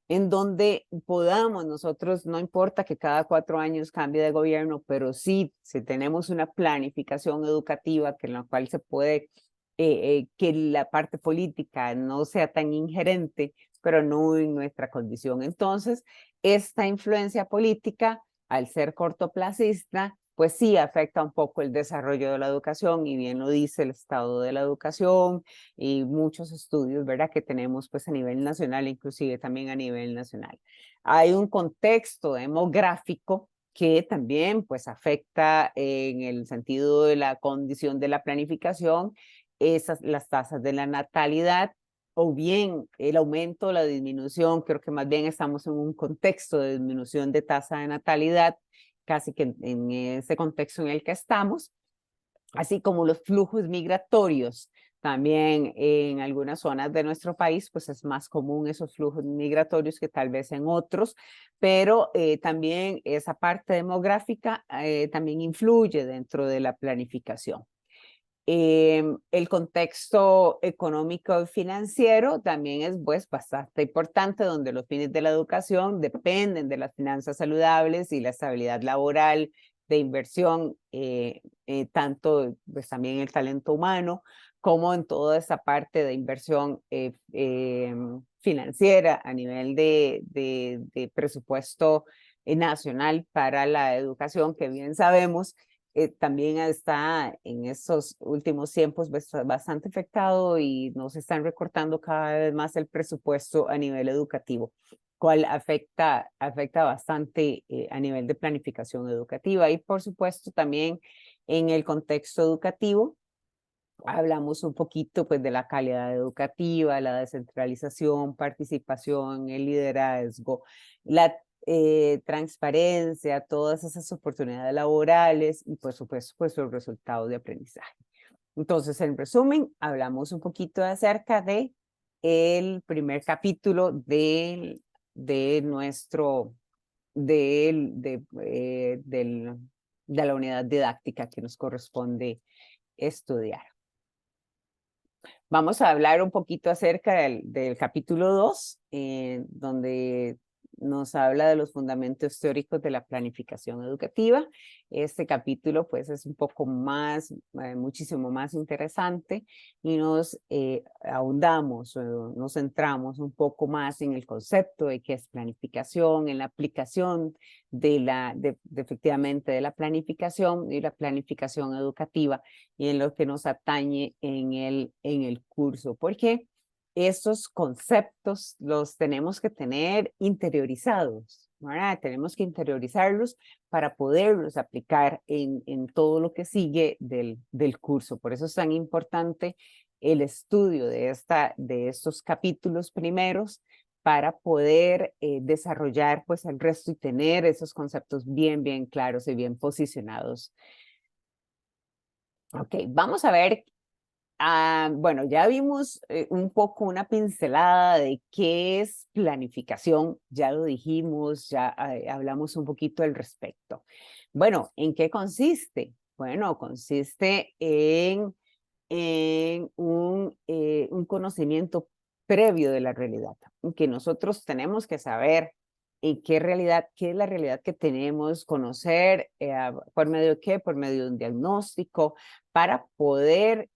en donde podamos nosotros, no importa que cada 4 años cambie de gobierno, pero sí, si tenemos una planificación educativa que en la cual se puede, que la parte política no sea tan ingerente, pero no en nuestra condición. Entonces, esta influencia política, al ser cortoplacista, pues sí afecta un poco el desarrollo de la educación, y bien lo dice el estado de la educación y muchos estudios, ¿verdad?, que tenemos pues a nivel nacional, inclusive también a nivel nacional. Hay un contexto demográfico que también pues afecta en el sentido de la condición de la planificación, las tasas de la natalidad, o bien el aumento o la disminución. Creo que más bien estamos en un contexto de disminución de tasa de natalidad, casi que en ese contexto en el que estamos, así como los flujos migratorios. También en algunas zonas de nuestro país, pues es más común esos flujos migratorios que tal vez en otros, pero también esa parte demográfica también influye dentro de la planificación. El contexto económico y financiero también es pues bastante importante, donde los fines de la educación dependen de las finanzas saludables y la estabilidad laboral, de inversión, tanto pues también el talento humano, como en toda esa parte de inversión financiera a nivel de presupuesto nacional para la educación, que bien sabemos también está en estos últimos tiempos bastante afectado y nos están recortando cada vez más el presupuesto a nivel educativo, cual afecta bastante a nivel de planificación educativa. Y por supuesto también en el contexto educativo, hablamos un poquito pues de la calidad educativa, la descentralización, participación, el liderazgo, la transparencia, todas esas oportunidades laborales y por supuesto pues los resultados de aprendizaje. Entonces, en resumen, hablamos un poquito acerca de el primer capítulo de la unidad didáctica que nos corresponde estudiar. Vamos a hablar un poquito acerca del capítulo 2, donde nos habla de los fundamentos teóricos de la planificación educativa. Este capítulo pues es un poco más, muchísimo más interesante y nos ahondamos, nos centramos un poco más en el concepto de qué es planificación, en la aplicación efectivamente de la planificación y la planificación educativa y en lo que nos atañe en el curso, porque estos conceptos los tenemos que tener interiorizados, ¿verdad? Tenemos que interiorizarlos para poderlos aplicar en todo lo que sigue del curso. Por eso es tan importante el estudio de estos capítulos primeros para poder desarrollar pues el resto y tener esos conceptos bien claros y bien posicionados. Ok, vamos a ver. Bueno, ya vimos un poco una pincelada de qué es planificación, ya lo dijimos, ya hablamos un poquito al respecto. Bueno, ¿en qué consiste? Bueno, consiste en un conocimiento previo de la realidad, en que nosotros tenemos que saber en qué es la realidad que tenemos, conocer por medio de qué, por medio de un diagnóstico, para poder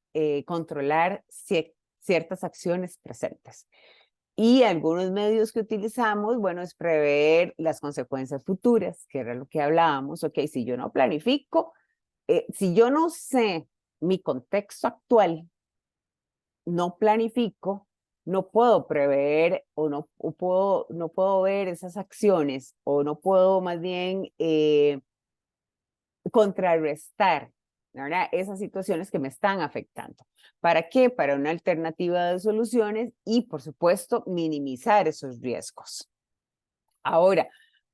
controlar ciertas acciones presentes. Y algunos medios que utilizamos, bueno, es prever las consecuencias futuras, que era lo que hablábamos. Ok, si yo no planifico, si yo no sé mi contexto actual, no planifico, no puedo prever o no puedo ver esas acciones o no puedo más bien contrarrestar, ¿verdad? Esas situaciones que me están afectando. ¿Para qué? Para una alternativa de soluciones y, por supuesto, minimizar esos riesgos. Ahora,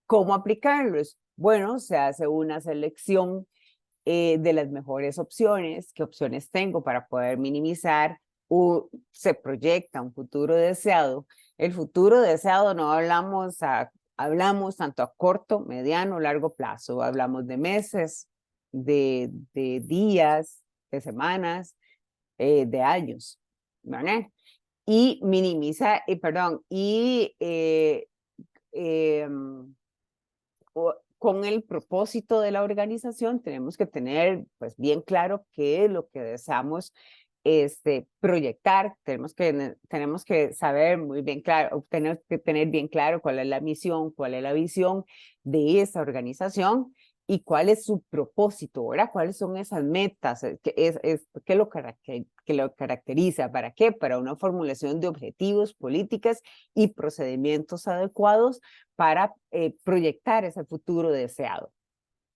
¿cómo aplicarlos? Bueno, se hace una selección de las mejores opciones, qué opciones tengo para poder minimizar, o se proyecta un futuro deseado. El futuro deseado no hablamos tanto a corto, mediano, largo plazo, hablamos de meses, de días, de semanas, de años, ¿vale? Y minimiza, con el propósito de la organización tenemos que tener pues bien claro qué es lo que deseamos proyectar, tenemos que saber muy bien claro, tenemos que tener bien claro cuál es la misión, cuál es la visión de esa organización y cuál es su propósito, ¿verdad? ¿Cuáles son esas metas? ¿Qué lo caracteriza? ¿Para qué? Para una formulación de objetivos, políticas y procedimientos adecuados para proyectar ese futuro deseado.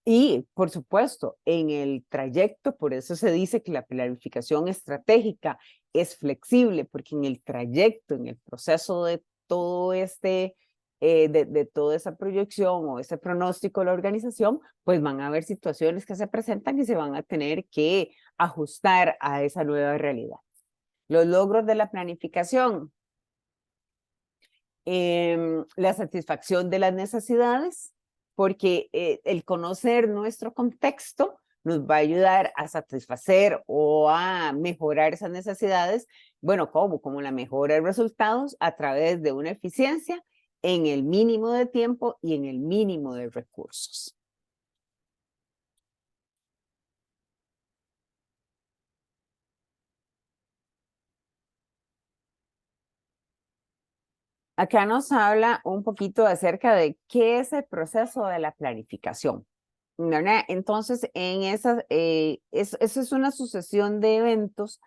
Y, por supuesto, en el trayecto, por eso se dice que la planificación estratégica es flexible, porque en el trayecto, en el proceso de todo de toda esa proyección o ese pronóstico de la organización, pues van a haber situaciones que se presentan y se van a tener que ajustar a esa nueva realidad. Los logros de la planificación, la satisfacción de las necesidades, porque el conocer nuestro contexto nos va a ayudar a satisfacer o a mejorar esas necesidades. Bueno, ¿cómo? Como la mejora de resultados a través de una eficiencia en el mínimo de tiempo y en el mínimo de recursos. Acá nos habla un poquito acerca de qué es el proceso de la planificación. ¿verdad? Entonces, en esa es una sucesión de eventos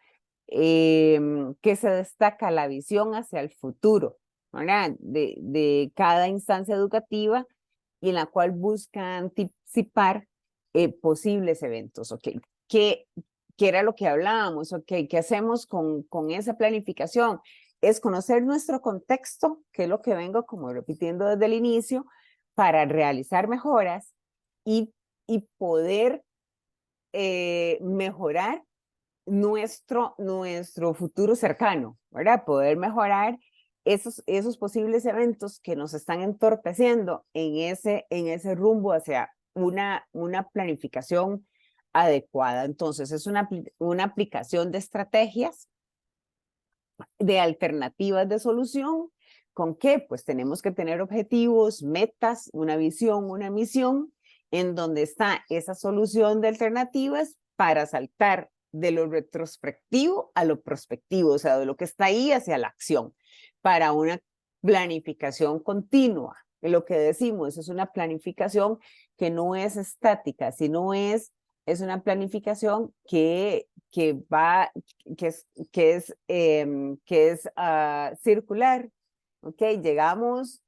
que se destaca la visión hacia el futuro, ¿verdad? De cada instancia educativa y en la cual busca anticipar posibles eventos, ¿ok? ¿Qué era lo que hablábamos? ¿Ok? ¿Qué hacemos con esa planificación? Es conocer nuestro contexto, que es lo que vengo como repitiendo desde el inicio, para realizar mejoras y poder mejorar nuestro futuro cercano, ¿verdad? Poder mejorar esos posibles eventos que nos están entorpeciendo en ese rumbo hacia una planificación adecuada. Entonces, es una aplicación de estrategias, de alternativas de solución. ¿Con qué? Pues tenemos que tener objetivos, metas, una visión, una misión, en donde está esa solución de alternativas para saltar de lo retrospectivo a lo prospectivo, o sea, de lo que está ahí hacia la acción, para una planificación continua. Lo que decimos es una planificación que no es estática, sino es una planificación que va, que es circular, ¿ok? Llegamos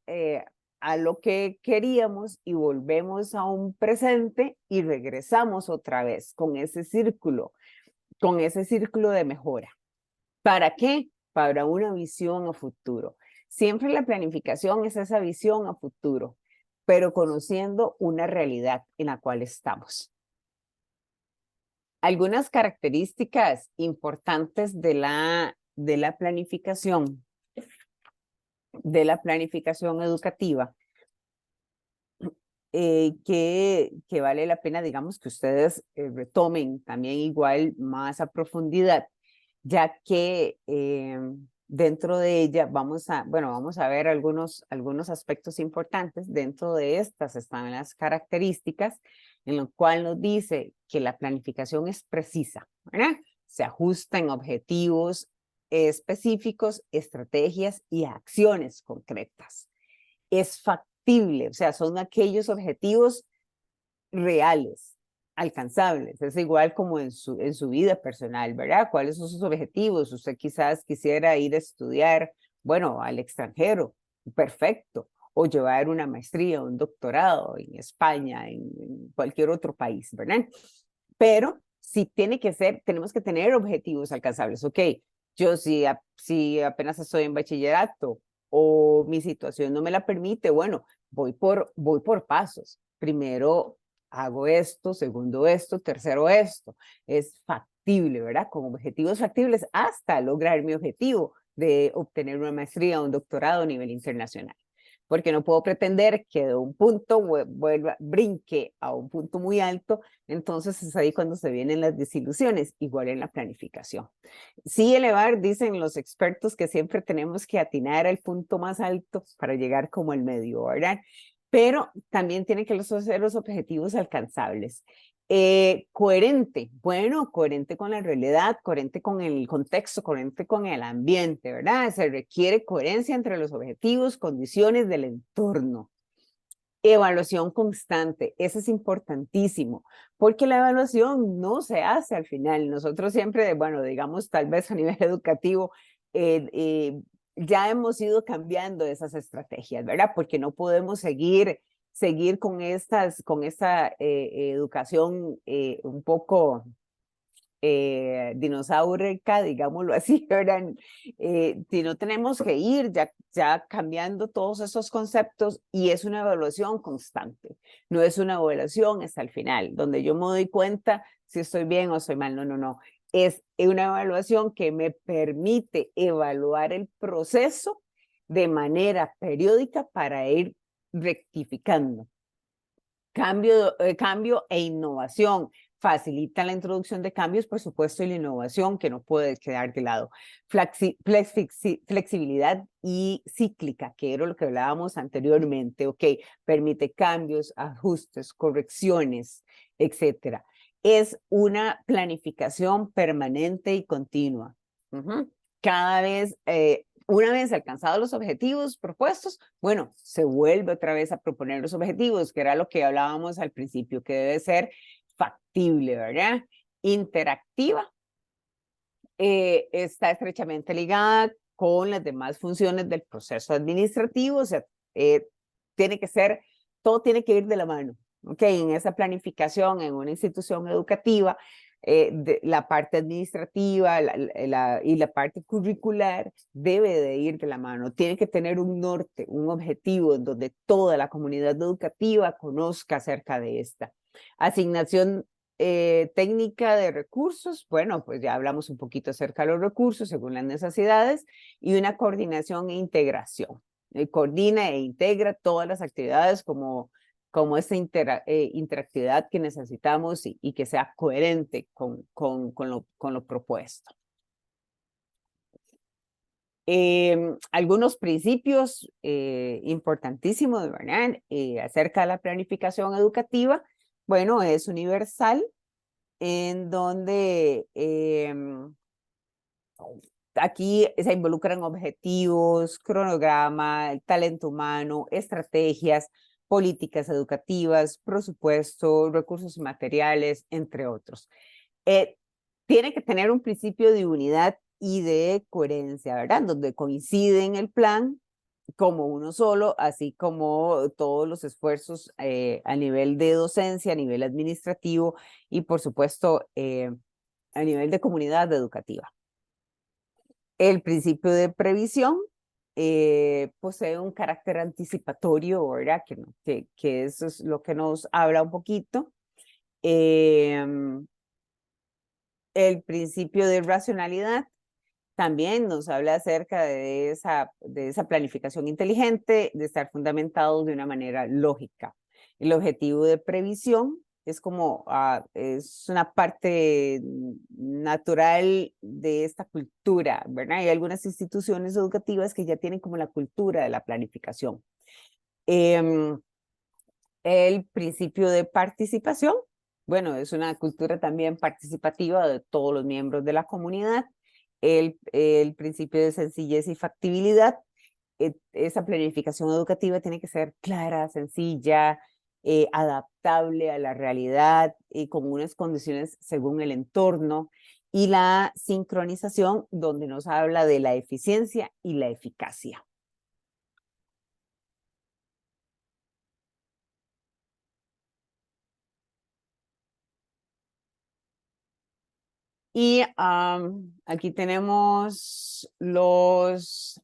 a lo que queríamos y volvemos a un presente y regresamos otra vez con ese círculo de mejora. ¿Para qué? Para una visión a futuro. Siempre la planificación es esa visión a futuro, pero conociendo una realidad en la cual estamos. Algunas características importantes de la planificación educativa que vale la pena, digamos, que ustedes retomen también igual más a profundidad, ya que dentro de ella vamos a ver algunos aspectos importantes. Dentro de estas están las características, en lo cual nos dice que la planificación es precisa, ¿verdad? Se ajusta en objetivos específicos, estrategias y acciones concretas. Es factible, o sea, son aquellos objetivos reales, alcanzables. Es igual como en su vida personal, ¿verdad? ¿Cuáles son sus objetivos? Usted quizás quisiera ir a estudiar, bueno, al extranjero, perfecto, o llevar una maestría, un doctorado en España, en cualquier otro país, ¿verdad? Pero sí tenemos que tener objetivos alcanzables. Ok, yo si apenas estoy en bachillerato o mi situación no me la permite, bueno, voy por pasos. Primero hago esto, segundo esto, tercero esto. Es factible, ¿verdad? Con objetivos factibles hasta lograr mi objetivo de obtener una maestría o un doctorado a nivel internacional. Porque no puedo pretender que de un punto brinque a un punto muy alto, entonces es ahí cuando se vienen las desilusiones, igual en la planificación. Sí, elevar, dicen los expertos, que siempre tenemos que atinar al punto más alto para llegar como al medio, ¿verdad? Pero también tienen que ser los objetivos alcanzables. Coherente, bueno, coherente con la realidad, coherente con el contexto, coherente con el ambiente, ¿verdad? Se requiere coherencia entre los objetivos, condiciones del entorno. Evaluación constante, eso es importantísimo, porque la evaluación no se hace al final. Nosotros siempre, bueno, digamos, tal vez a nivel educativo, ya hemos ido cambiando esas estrategias, ¿verdad? Porque no podemos seguir con esta educación un poco dinosaurica, digámoslo así, ¿verdad? Si no, tenemos que ir ya cambiando todos esos conceptos, y es una evaluación constante, no es una evaluación hasta el final, donde yo me doy cuenta si estoy bien o estoy mal, no, es una evaluación que me permite evaluar el proceso de manera periódica para ir rectificando. Cambio e innovación. Facilita la introducción de cambios, por supuesto, y la innovación, que no puede quedar de lado. Flexibilidad y cíclica, que era lo que hablábamos anteriormente. Ok, permite cambios, ajustes, correcciones, etcétera. Es una planificación permanente y continua. Cada vez Una vez alcanzados los objetivos propuestos, bueno, se vuelve otra vez a proponer los objetivos, que era lo que hablábamos al principio, que debe ser factible, ¿verdad? Interactiva, está estrechamente ligada con las demás funciones del proceso administrativo, o sea, tiene que ser, todo tiene que ir de la mano, ¿ok? En esa planificación, en una institución educativa, la parte administrativa y la parte curricular debe de ir de la mano, tiene que tener un norte, un objetivo en donde toda la comunidad educativa conozca acerca de esta. Asignación técnica de recursos, bueno, pues ya hablamos un poquito acerca de los recursos según las necesidades, y una coordinación e integración. Coordina e integra todas las actividades como esta interactividad que necesitamos y que sea coherente con lo propuesto. Algunos principios importantísimos, ¿verdad? Acerca de la planificación educativa. Bueno, es universal, en donde aquí se involucran objetivos, cronograma, el talento humano, estrategias, políticas educativas, presupuesto, recursos materiales, entre otros. Tiene que tener un principio de unidad y de coherencia, ¿verdad? Donde coinciden el plan como uno solo, así como todos los esfuerzos a nivel de docencia, a nivel administrativo y por supuesto a nivel de comunidad educativa. El principio de previsión posee un carácter anticipatorio, ¿verdad? Que eso es lo que nos habla un poquito. El principio de racionalidad también nos habla acerca de esa planificación inteligente, de estar fundamentado de una manera lógica. El objetivo de previsión es como, es una parte natural de esta cultura, ¿verdad? Hay algunas instituciones educativas que ya tienen como la cultura de la planificación. El principio de participación, bueno, es una cultura también participativa de todos los miembros de la comunidad. El principio de sencillez y factibilidad, esa planificación educativa tiene que ser clara, sencilla, adaptable a la realidad y con unas condiciones según el entorno, y la sincronización, donde nos habla de la eficiencia y la eficacia. Y aquí tenemos los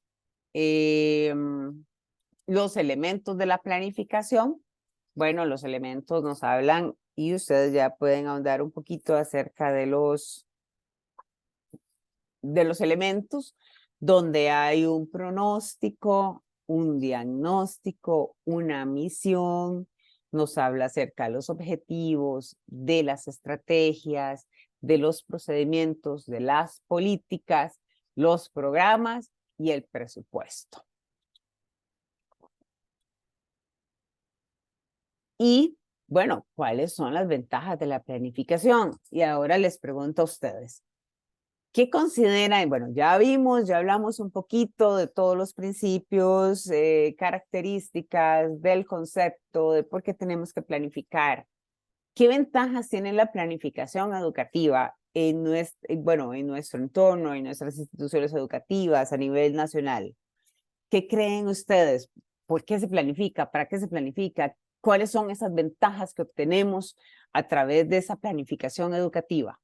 elementos de la planificación. Bueno, los elementos nos hablan y ustedes ya pueden ahondar un poquito acerca de los elementos, donde hay un pronóstico, un diagnóstico, una misión, nos habla acerca de los objetivos, de las estrategias, de los procedimientos, de las políticas, los programas y el presupuesto. Y bueno, ¿cuáles son las ventajas de la planificación? Y ahora les pregunto a ustedes, ¿qué consideran? Bueno, ya vimos, ya hablamos un poquito de todos los principios, características del concepto, de por qué tenemos que planificar. ¿Qué ventajas tiene la planificación educativa en nuestro entorno, en nuestras instituciones educativas a nivel nacional? ¿Qué creen ustedes? ¿Por qué se planifica? ¿Para qué se planifica? ¿Cuáles son esas ventajas que obtenemos a través de esa planificación educativa?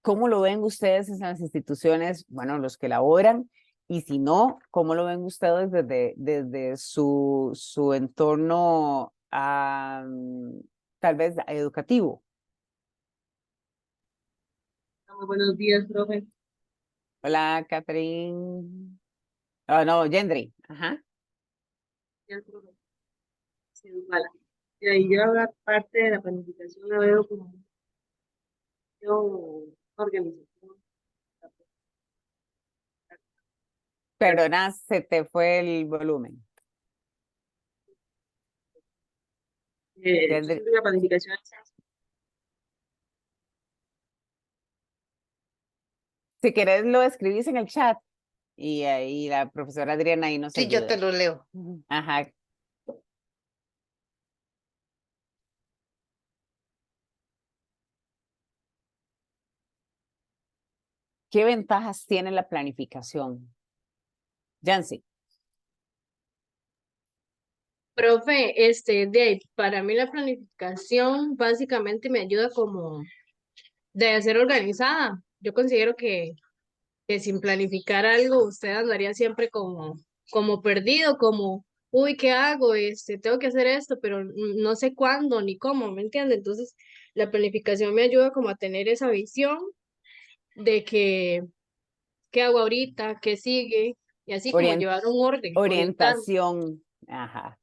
¿Cómo lo ven ustedes en las instituciones, bueno, los que elaboran? Y si no, ¿cómo lo ven ustedes desde su entorno tal vez educativo? Muy buenos días, profe. Hola, Catherine. Oh, no, Yendri. Ajá. Gracias, profe. Sí, igual. Y ahí yo la parte de la planificación la veo como una organización. Perdona, se te fue el volumen. Yo siento que la planificación Si querés lo escribís en el chat y ahí la profesora Adriana ahí nos Sí, yo te ayuda. lo leo. Ajá. ¿Qué ventajas tiene la planificación? Yancy. Profe, de ahí, para mí la planificación básicamente me ayuda como de ser organizada. Yo considero que sin planificar algo usted andaría siempre como perdido, como, uy, ¿qué hago? Tengo que hacer esto, pero no sé cuándo ni cómo, ¿me entiende? Entonces, la planificación me ayuda como a tener esa visión de qué hago ahorita, qué sigue, y así como Orient- llevar un orden, orientar. orientación. Ajá.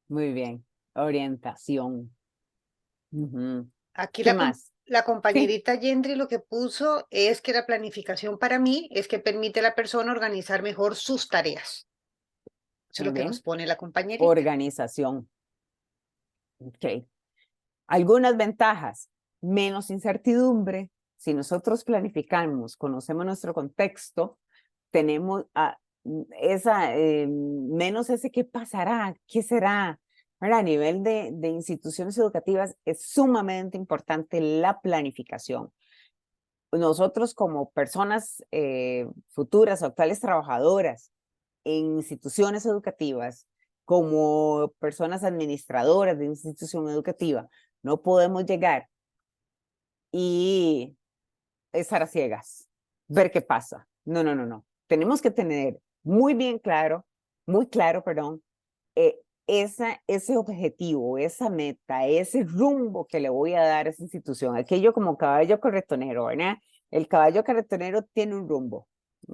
Muy bien. Orientación. Ujú. Aquí ¿Qué más? la Sí, compañerita Yendri lo que puso es que la planificación para mí es que permite a la persona organizar mejor sus tareas. Eso es muy lo que nos bien. pone la compañerita. Organización. Ok. Algunas ventajas. Menos incertidumbre. Si nosotros planificamos, conocemos nuestro contexto, tenemos menos ese qué pasará, qué será. ¿Verdad? A nivel de instituciones educativas es sumamente importante la planificación. Nosotros como personas futuras o actuales trabajadoras en instituciones educativas, como personas administradoras de institución educativa, no podemos llegar y estar a ciegas, ver qué pasa. No, no, no, no. Tenemos que tener muy claro, perdón, ese objetivo, esa meta, ese rumbo que le voy a dar a esa institución. Aquello como caballo carretonero, ¿verdad? El caballo carretonero tiene un rumbo,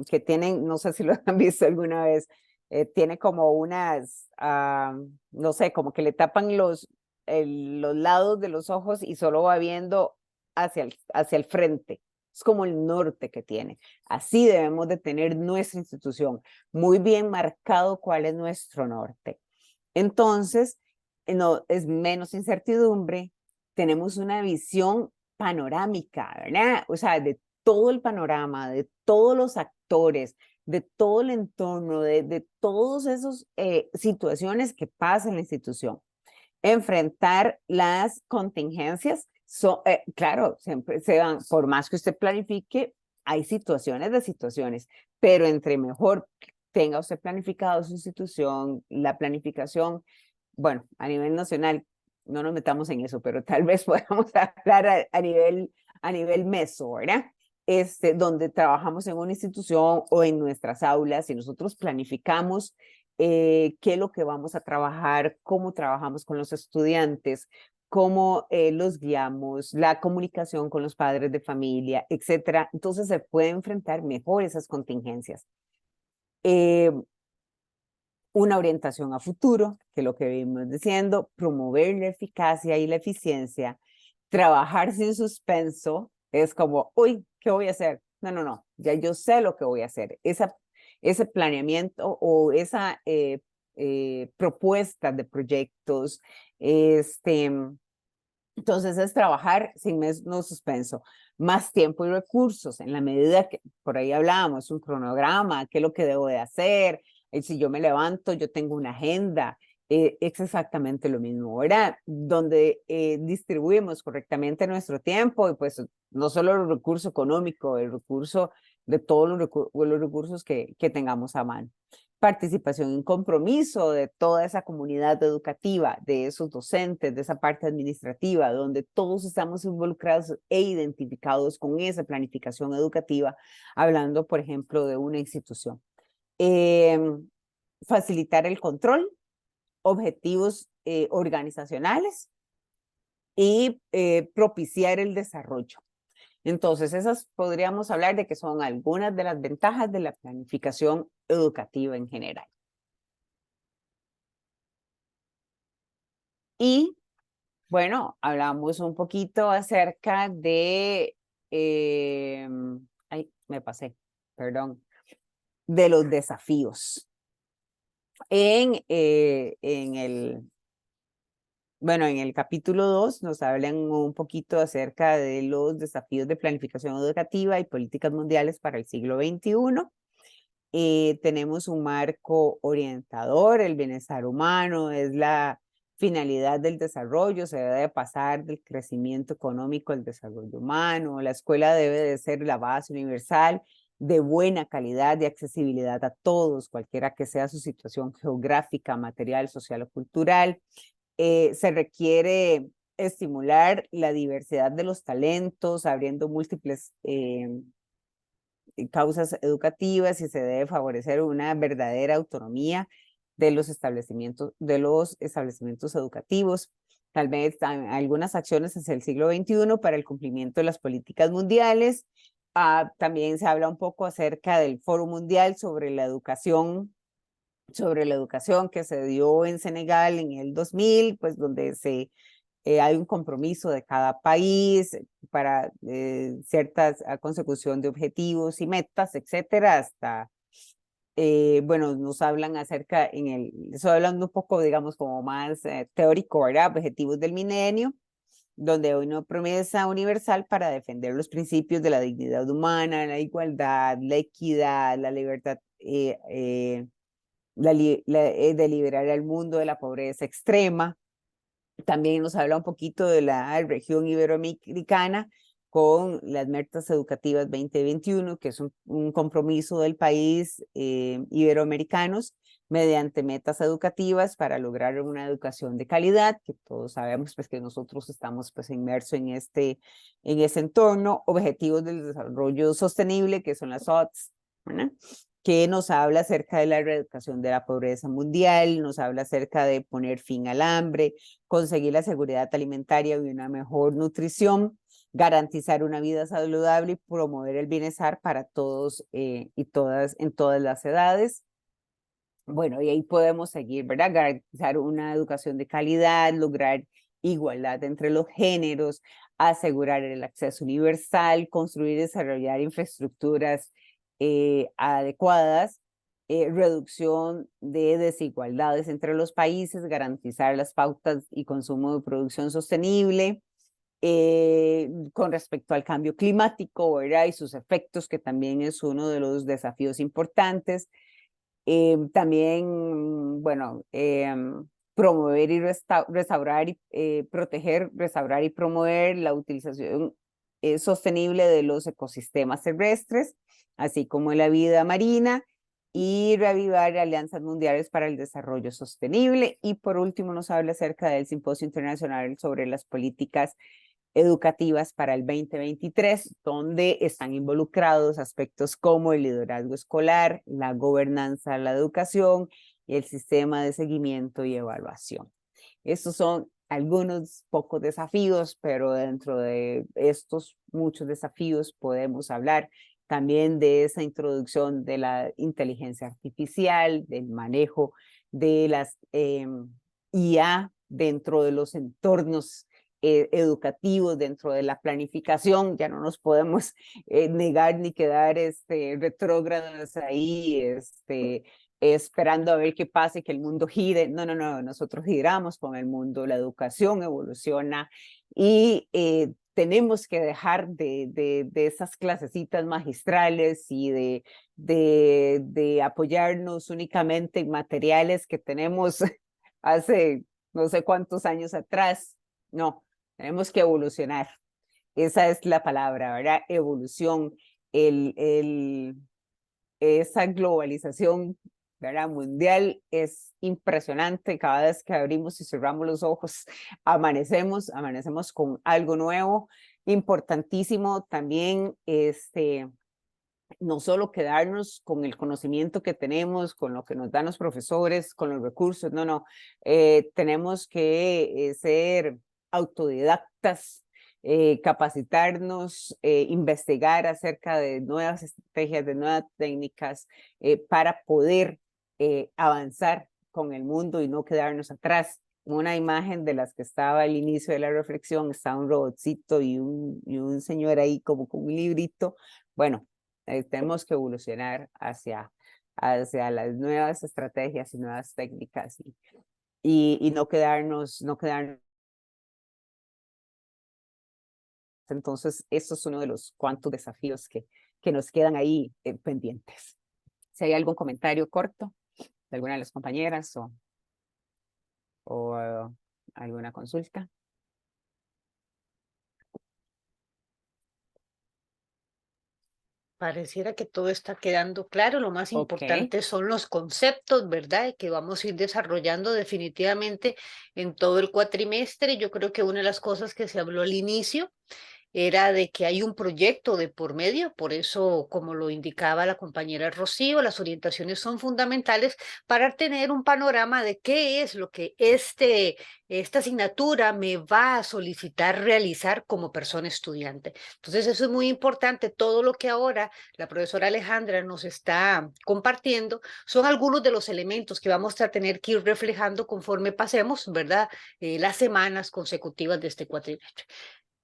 que tienen, no sé si lo han visto alguna vez, tiene como unas, no sé, como que le tapan los lados de los ojos y solo va viendo hacia el frente. Es como el norte que tiene. Así debemos de tener nuestra institución, muy bien marcado cuál es nuestro norte. Entonces, no, es menos incertidumbre, tenemos una visión panorámica, ¿verdad? O sea, de todo el panorama, de todos los actores, de todo el entorno, de todas esas situaciones que pasan en la institución. Enfrentar las contingencias, claro, siempre se van, por más que usted planifique, hay situaciones de situaciones, pero entre mejor tenga usted planificado su institución, la planificación, bueno, a nivel nacional, no nos metamos en eso, pero tal vez podamos hablar a nivel meso, ¿verdad? Donde trabajamos en una institución o en nuestras aulas y nosotros planificamos qué es lo que vamos a trabajar, cómo trabajamos con los estudiantes, cómo los guiamos, la comunicación con los padres de familia, etcétera. Entonces se puede enfrentar mejor esas contingencias. Una orientación a futuro, que es lo que vimos diciendo, promover la eficacia y la eficiencia, trabajar sin suspenso, es como, uy, ¿qué voy a hacer? No, no, no, ya yo sé lo que voy a hacer. Ese planeamiento o esa propuesta de proyectos, entonces es trabajar sin no suspenso, más tiempo y recursos en la medida que por ahí hablábamos, un cronograma, qué es lo que debo de hacer, si yo me levanto, yo tengo una agenda, es exactamente lo mismo, ¿verdad? Donde distribuimos correctamente nuestro tiempo y pues no solo el recurso económico, el recurso de todos los recursos que tengamos a mano. Participación y compromiso de toda esa comunidad educativa, de esos docentes, de esa parte administrativa, donde todos estamos involucrados e identificados con esa planificación educativa, hablando, por ejemplo, de una institución. Facilitar el control, objetivos organizacionales y propiciar el desarrollo. Entonces, esas podríamos hablar de que son algunas de las ventajas de la planificación educativa en general. Y bueno, hablamos un poquito acerca de, ay, me pasé, perdón, de los desafíos en Bueno, en el capítulo 2 nos hablan un poquito acerca de los desafíos de planificación educativa y políticas mundiales para el siglo XXI. Tenemos un marco orientador, el bienestar humano es la finalidad del desarrollo, se debe pasar del crecimiento económico al desarrollo humano, la escuela debe de ser la base universal de buena calidad y accesibilidad a todos, cualquiera que sea su situación geográfica, material, social o cultural. Se requiere estimular la diversidad de los talentos, abriendo múltiples causas educativas, y se debe favorecer una verdadera autonomía de los establecimientos educativos. Tal vez algunas acciones hacia el siglo XXI para el cumplimiento de las políticas mundiales. También se habla un poco acerca del Foro Mundial sobre la educación que se dio en Senegal en el 2000, pues donde hay un compromiso de cada país para cierta consecución de objetivos y metas, etcétera, hasta, bueno, nos hablan acerca, estoy hablando un poco, digamos, como más teórico, ¿verdad? Objetivos del milenio, donde hay una promesa universal para defender los principios de la dignidad humana, la igualdad, la equidad, la libertad, de liberar al mundo de la pobreza extrema. También nos habla un poquito de la región iberoamericana con las metas educativas 2021, que es un compromiso del país iberoamericanos mediante metas educativas para lograr una educación de calidad, que todos sabemos pues que nosotros estamos pues inmersos en ese entorno. Objetivos del desarrollo sostenible, que son las ODS, ¿verdad? Que nos habla acerca de la erradicación de la pobreza mundial, nos habla acerca de poner fin al hambre, conseguir la seguridad alimentaria y una mejor nutrición, garantizar una vida saludable y promover el bienestar para todos y todas en todas las edades. Bueno, y ahí podemos seguir, ¿verdad? Garantizar una educación de calidad, lograr igualdad entre los géneros, asegurar el acceso universal, construir y desarrollar infraestructuras adecuadas, reducción de desigualdades entre los países, garantizar las pautas y consumo de producción sostenible, con respecto al cambio climático, ¿verdad? Y sus efectos, que también es uno de los desafíos importantes. También, bueno, promover y restaurar y proteger, restaurar y promover la utilización sostenible de los ecosistemas terrestres, así como la vida marina, y reavivar alianzas mundiales para el desarrollo sostenible. Y por último nos habla acerca del Simposio Internacional sobre las políticas educativas para el 2023, donde están involucrados aspectos como el liderazgo escolar, la gobernanza, la educación y el sistema de seguimiento y evaluación. Estos son algunos pocos desafíos, pero dentro de estos muchos desafíos podemos hablar también de esa introducción de la inteligencia artificial, del manejo de las IA dentro de los entornos educativos, dentro de la planificación. Ya no nos podemos negar ni quedar retrógrados ahí, esperando a ver qué pase, que el mundo gire. No, nosotros giramos con el mundo, la educación evoluciona y tenemos que dejar de esas clasecitas magistrales y de apoyarnos únicamente en materiales que tenemos hace no sé cuántos años atrás. No, tenemos que evolucionar. Esa es la palabra, ¿verdad? Evolución. Esa globalización, ¿verdad? Mundial es impresionante. Cada vez que abrimos y cerramos los ojos, amanecemos con algo nuevo. Importantísimo también, no solo quedarnos con el conocimiento que tenemos, con lo que nos dan los profesores, con los recursos, tenemos que ser autodidactas, capacitarnos, investigar acerca de nuevas estrategias, de nuevas técnicas para poder avanzar con el mundo y no quedarnos atrás. Una imagen de las que estaba al inicio de la reflexión, está un robotcito y un señor ahí como con un librito. Bueno, tenemos que evolucionar hacia las nuevas estrategias y nuevas técnicas y no quedarnos Entonces, eso es uno de los cuantos desafíos que nos quedan ahí pendientes. Si hay algún comentario corto de alguna de las compañeras o alguna consulta. Pareciera que todo está quedando claro. Lo más Ok. importante son los conceptos, ¿verdad? Que vamos a ir desarrollando definitivamente en todo el cuatrimestre. Yo creo que una de las cosas que se habló al inicio era de que hay un proyecto de por medio, por eso, como lo indicaba la compañera Rocío, las orientaciones son fundamentales para tener un panorama de qué es lo que esta asignatura me va a solicitar realizar como persona estudiante. Entonces, eso es muy importante. Todo lo que ahora la profesora Alejandra nos está compartiendo son algunos de los elementos que vamos a tener que ir reflejando conforme pasemos, ¿verdad? Las semanas consecutivas de este cuatrimestre.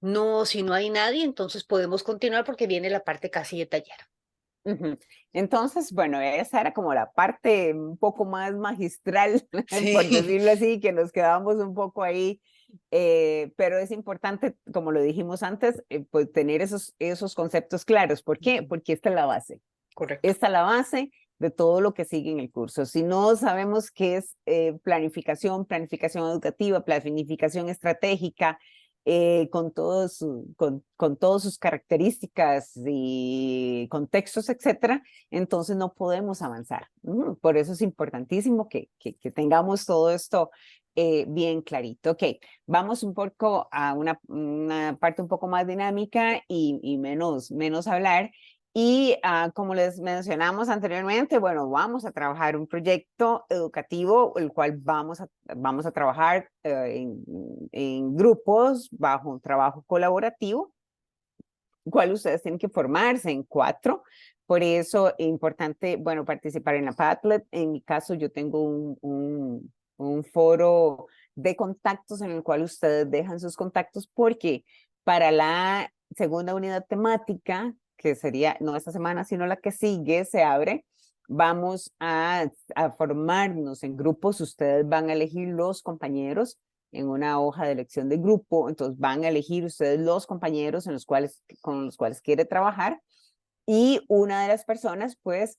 No, si no hay nadie, entonces podemos continuar porque viene la parte casi de taller. Entonces, bueno, esa era como la parte un poco más magistral, por Sí. decirlo así, que nos quedamos un poco ahí, pero es importante, como lo dijimos antes, pues tener esos conceptos claros. ¿Por qué? Porque esta es la base. Correcto. Esta es la base de todo lo que sigue en el curso. Si no sabemos qué es planificación educativa, planificación estratégica, con todas sus características y contextos, etcétera, entonces no podemos avanzar. Por eso es importantísimo que tengamos todo esto bien clarito. Ok, vamos un poco a una parte un poco más dinámica y menos hablar. Y como les mencionamos anteriormente, bueno, vamos a trabajar un proyecto educativo, el cual vamos a trabajar en grupos bajo un trabajo colaborativo, cual ustedes tienen que formarse en 4. Por eso es importante, bueno, participar en la Padlet. En mi caso, yo tengo un foro de contactos en el cual ustedes dejan sus contactos, porque para la segunda unidad temática, que sería no esta semana, sino la que sigue, se abre, vamos a formarnos en grupos. Ustedes van a elegir los compañeros en una hoja de elección de grupo, entonces van a elegir ustedes los compañeros con los cuales quiere trabajar, y una de las personas, pues,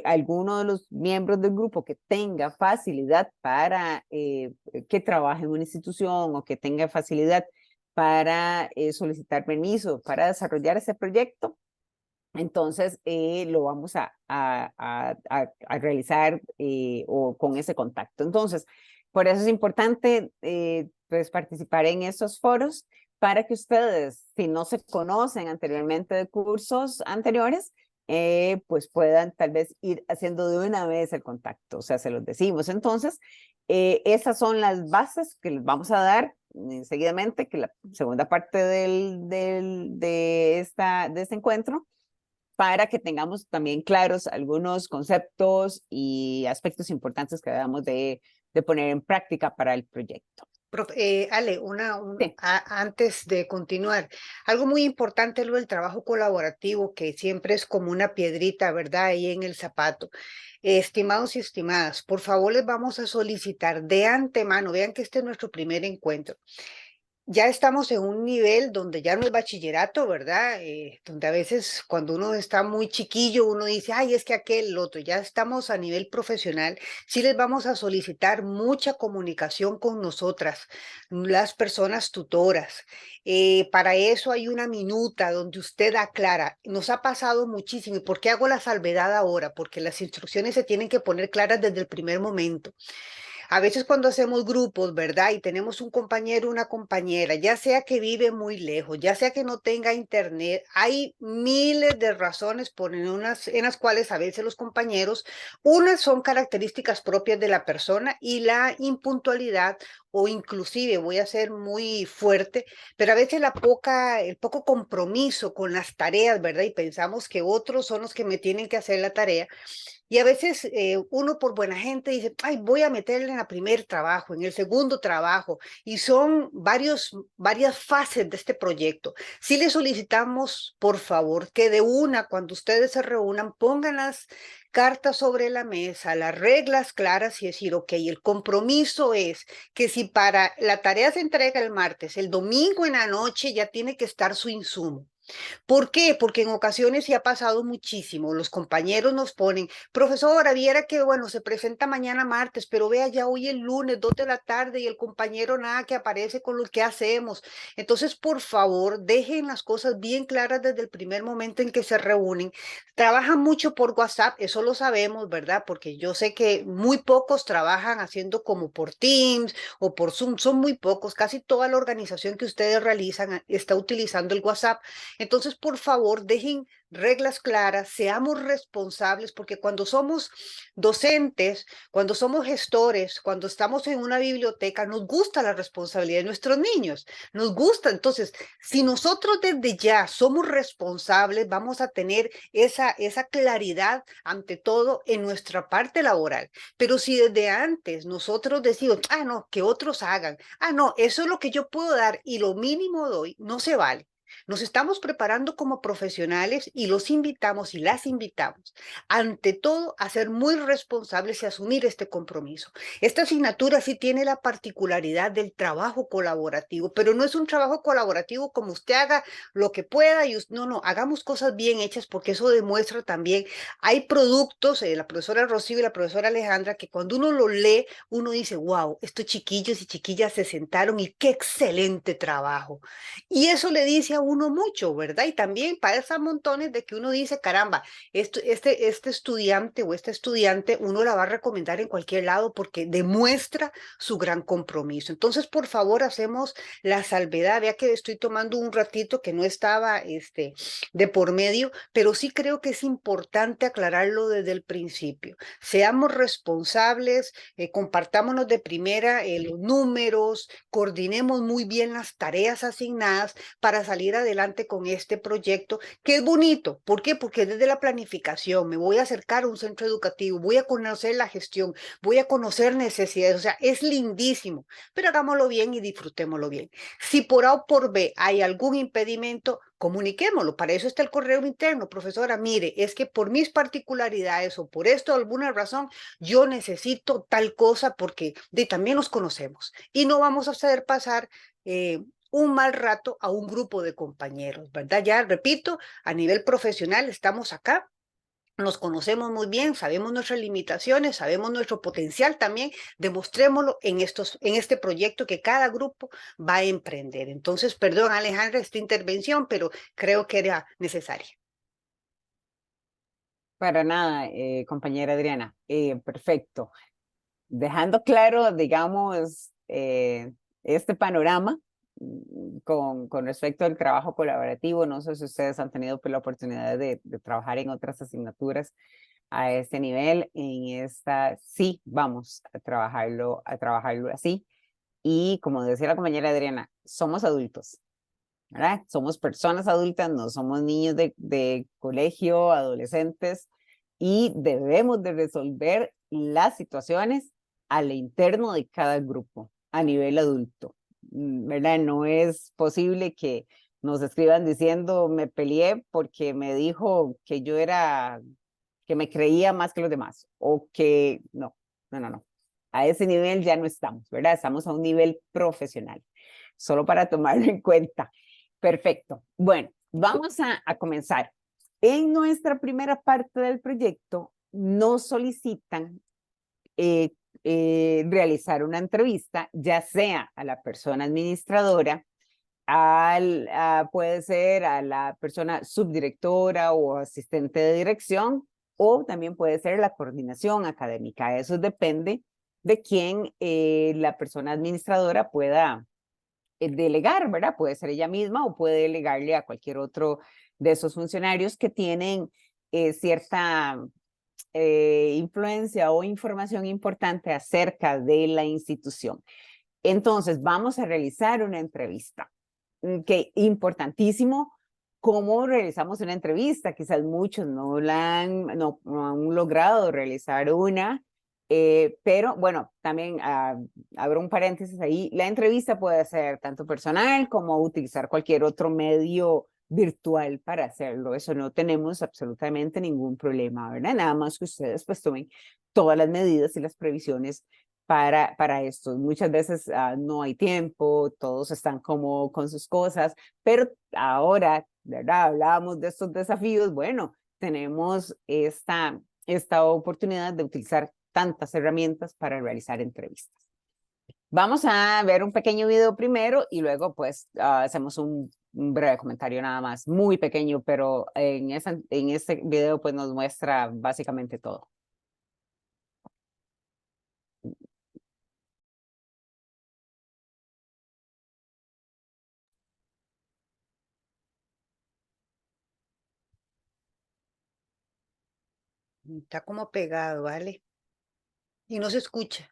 alguno de los miembros del grupo que tenga facilidad para que trabaje en una institución o que tenga facilidad para solicitar permiso para desarrollar ese proyecto, entonces lo vamos a realizar o con ese contacto. Entonces, por eso es importante pues participar en esos foros para que ustedes, si no se conocen anteriormente de cursos anteriores, pues puedan tal vez ir haciendo de una vez el contacto, o sea, se los decimos. Entonces, esas son las bases que les vamos a dar seguidamente, que la segunda parte de este encuentro, para que tengamos también claros algunos conceptos y aspectos importantes que debamos de poner en práctica para el proyecto. Ale, Sí. antes de continuar, algo muy importante es lo del trabajo colaborativo, que siempre es como una piedrita, ¿verdad? Ahí en el zapato. Estimados y estimadas, por favor les vamos a solicitar de antemano, vean que este es nuestro primer encuentro. Ya estamos en un nivel donde ya no es bachillerato, ¿verdad? Donde a veces cuando uno está muy chiquillo, uno dice, ay, es que aquel otro, ya estamos a nivel profesional. Sí les vamos a solicitar mucha comunicación con nosotras, las personas tutoras. Para eso hay una minuta donde usted aclara. Nos ha pasado muchísimo. ¿Y por qué hago la salvedad ahora? Porque las instrucciones se tienen que poner claras desde el primer momento. A veces cuando hacemos grupos, ¿verdad? Y tenemos un compañero, una compañera, ya sea que vive muy lejos, ya sea que no tenga internet, hay miles de razones en las cuales a veces los compañeros, unas son características propias de la persona y la impuntualidad, o inclusive, voy a ser muy fuerte, pero a veces el poco compromiso con las tareas, ¿verdad? Y pensamos que otros son los que me tienen que hacer la tarea. Y a veces uno por buena gente dice, ay, voy a meterle en el primer trabajo, en el segundo trabajo, y son varias fases de este proyecto. Sí les solicitamos, por favor, que de una, cuando ustedes se reúnan, pongan las cartas sobre la mesa, las reglas claras y decir, ok, el compromiso es que si para la tarea se entrega el martes, el domingo en la noche ya tiene que estar su insumo. ¿Por qué? Porque en ocasiones sí ha pasado muchísimo. Los compañeros nos ponen, profesora, viera que, bueno, se presenta mañana martes, pero vea ya hoy el lunes, 2 de la tarde, y el compañero nada que aparece con lo que hacemos. Entonces, por favor, dejen las cosas bien claras desde el primer momento en que se reúnen. Trabajan mucho por WhatsApp, eso lo sabemos, ¿verdad? Porque yo sé que muy pocos trabajan haciendo como por Teams o por Zoom, son muy pocos. Casi toda la organización que ustedes realizan está utilizando el WhatsApp. Entonces, por favor, dejen reglas claras, seamos responsables, porque cuando somos docentes, cuando somos gestores, cuando estamos en una biblioteca, nos gusta la responsabilidad de nuestros niños, nos gusta. Entonces, si nosotros desde ya somos responsables, vamos a tener esa claridad ante todo en nuestra parte laboral. Pero si desde antes nosotros decimos, ah, no, que otros hagan, ah, no, eso es lo que yo puedo dar y lo mínimo doy, no se vale. Nos estamos preparando como profesionales y los invitamos y las invitamos, ante todo, a ser muy responsables y asumir este compromiso. Esta asignatura sí tiene la particularidad del trabajo colaborativo, pero no es un trabajo colaborativo como usted haga lo que pueda y no, no, hagamos cosas bien hechas porque eso demuestra también, hay productos, la profesora Rocío y la profesora Alejandra, que cuando uno lo lee, uno dice, wow, estos chiquillos y chiquillas se sentaron y qué excelente trabajo. Y eso le dice a uno mucho, ¿verdad? Y también pasa montones de que uno dice, caramba, este estudiante o esta estudiante, uno la va a recomendar en cualquier lado porque demuestra su gran compromiso. Entonces, por favor, hacemos la salvedad. Vea que estoy tomando un ratito que no estaba de por medio, pero sí creo que es importante aclararlo desde el principio. Seamos responsables, compartámonos de primera los números, coordinemos muy bien las tareas asignadas para salir adelante con este proyecto, que es bonito. ¿Por qué? Porque desde la planificación me voy a acercar a un centro educativo, voy a conocer la gestión, voy a conocer necesidades, o sea, es lindísimo, pero hagámoslo bien y disfrutémoslo bien. Si por A o por B hay algún impedimento, comuniquémoslo. Para eso está el correo interno, profesora, mire, es que por mis particularidades o por esto, alguna razón, yo necesito tal cosa porque también nos conocemos y no vamos a hacer pasar un mal rato a un grupo de compañeros, ¿verdad? Ya repito, a nivel profesional estamos acá, nos conocemos muy bien, sabemos nuestras limitaciones, sabemos nuestro potencial también, demostrémoslo en este proyecto que cada grupo va a emprender. Entonces, perdón Alejandra esta intervención, pero creo que era necesaria. Para nada, compañera Adriana. Perfecto. Dejando claro, digamos, este panorama con respecto al trabajo colaborativo, no sé si ustedes han tenido pues, la oportunidad de trabajar en otras asignaturas a este nivel, en esta sí vamos a trabajarlo así. Y como decía la compañera Adriana, somos adultos, ¿verdad? Somos personas adultas, no somos niños de colegio, adolescentes, y debemos de resolver las situaciones al interno de cada grupo, a nivel adulto, ¿verdad? No es posible que nos escriban diciendo, me peleé porque me dijo que yo era, que me creía más que los demás, o que no. A ese nivel ya no estamos, ¿verdad? Estamos a un nivel profesional, solo para tomarlo en cuenta. Perfecto. Bueno, vamos a comenzar. En nuestra primera parte del proyecto nos solicitan realizar una entrevista, ya sea a la persona administradora, puede ser a la persona subdirectora o asistente de dirección, o también puede ser la coordinación académica. Eso depende de quién la persona administradora pueda delegar, ¿verdad? Puede ser ella misma o puede delegarle a cualquier otro de esos funcionarios que tienen cierta influencia o información importante acerca de la institución. Entonces, vamos a realizar una entrevista. Que importantísimo cómo realizamos una entrevista. Quizás muchos no han logrado realizar una, pero bueno, también abro un paréntesis ahí. La entrevista puede ser tanto personal como utilizar cualquier otro medio virtual para hacerlo. Eso no tenemos absolutamente ningún problema, ¿verdad? Nada más que ustedes pues tomen todas las medidas y las previsiones para esto. Muchas veces no hay tiempo, todos están como con sus cosas, pero ahora, ¿verdad? Hablábamos de estos desafíos, bueno, tenemos esta oportunidad de utilizar tantas herramientas para realizar entrevistas. Vamos a ver un pequeño video primero y luego pues hacemos un breve comentario nada más, muy pequeño, pero en este video pues nos muestra básicamente todo. Está como pegado, ¿vale? Y no se escucha.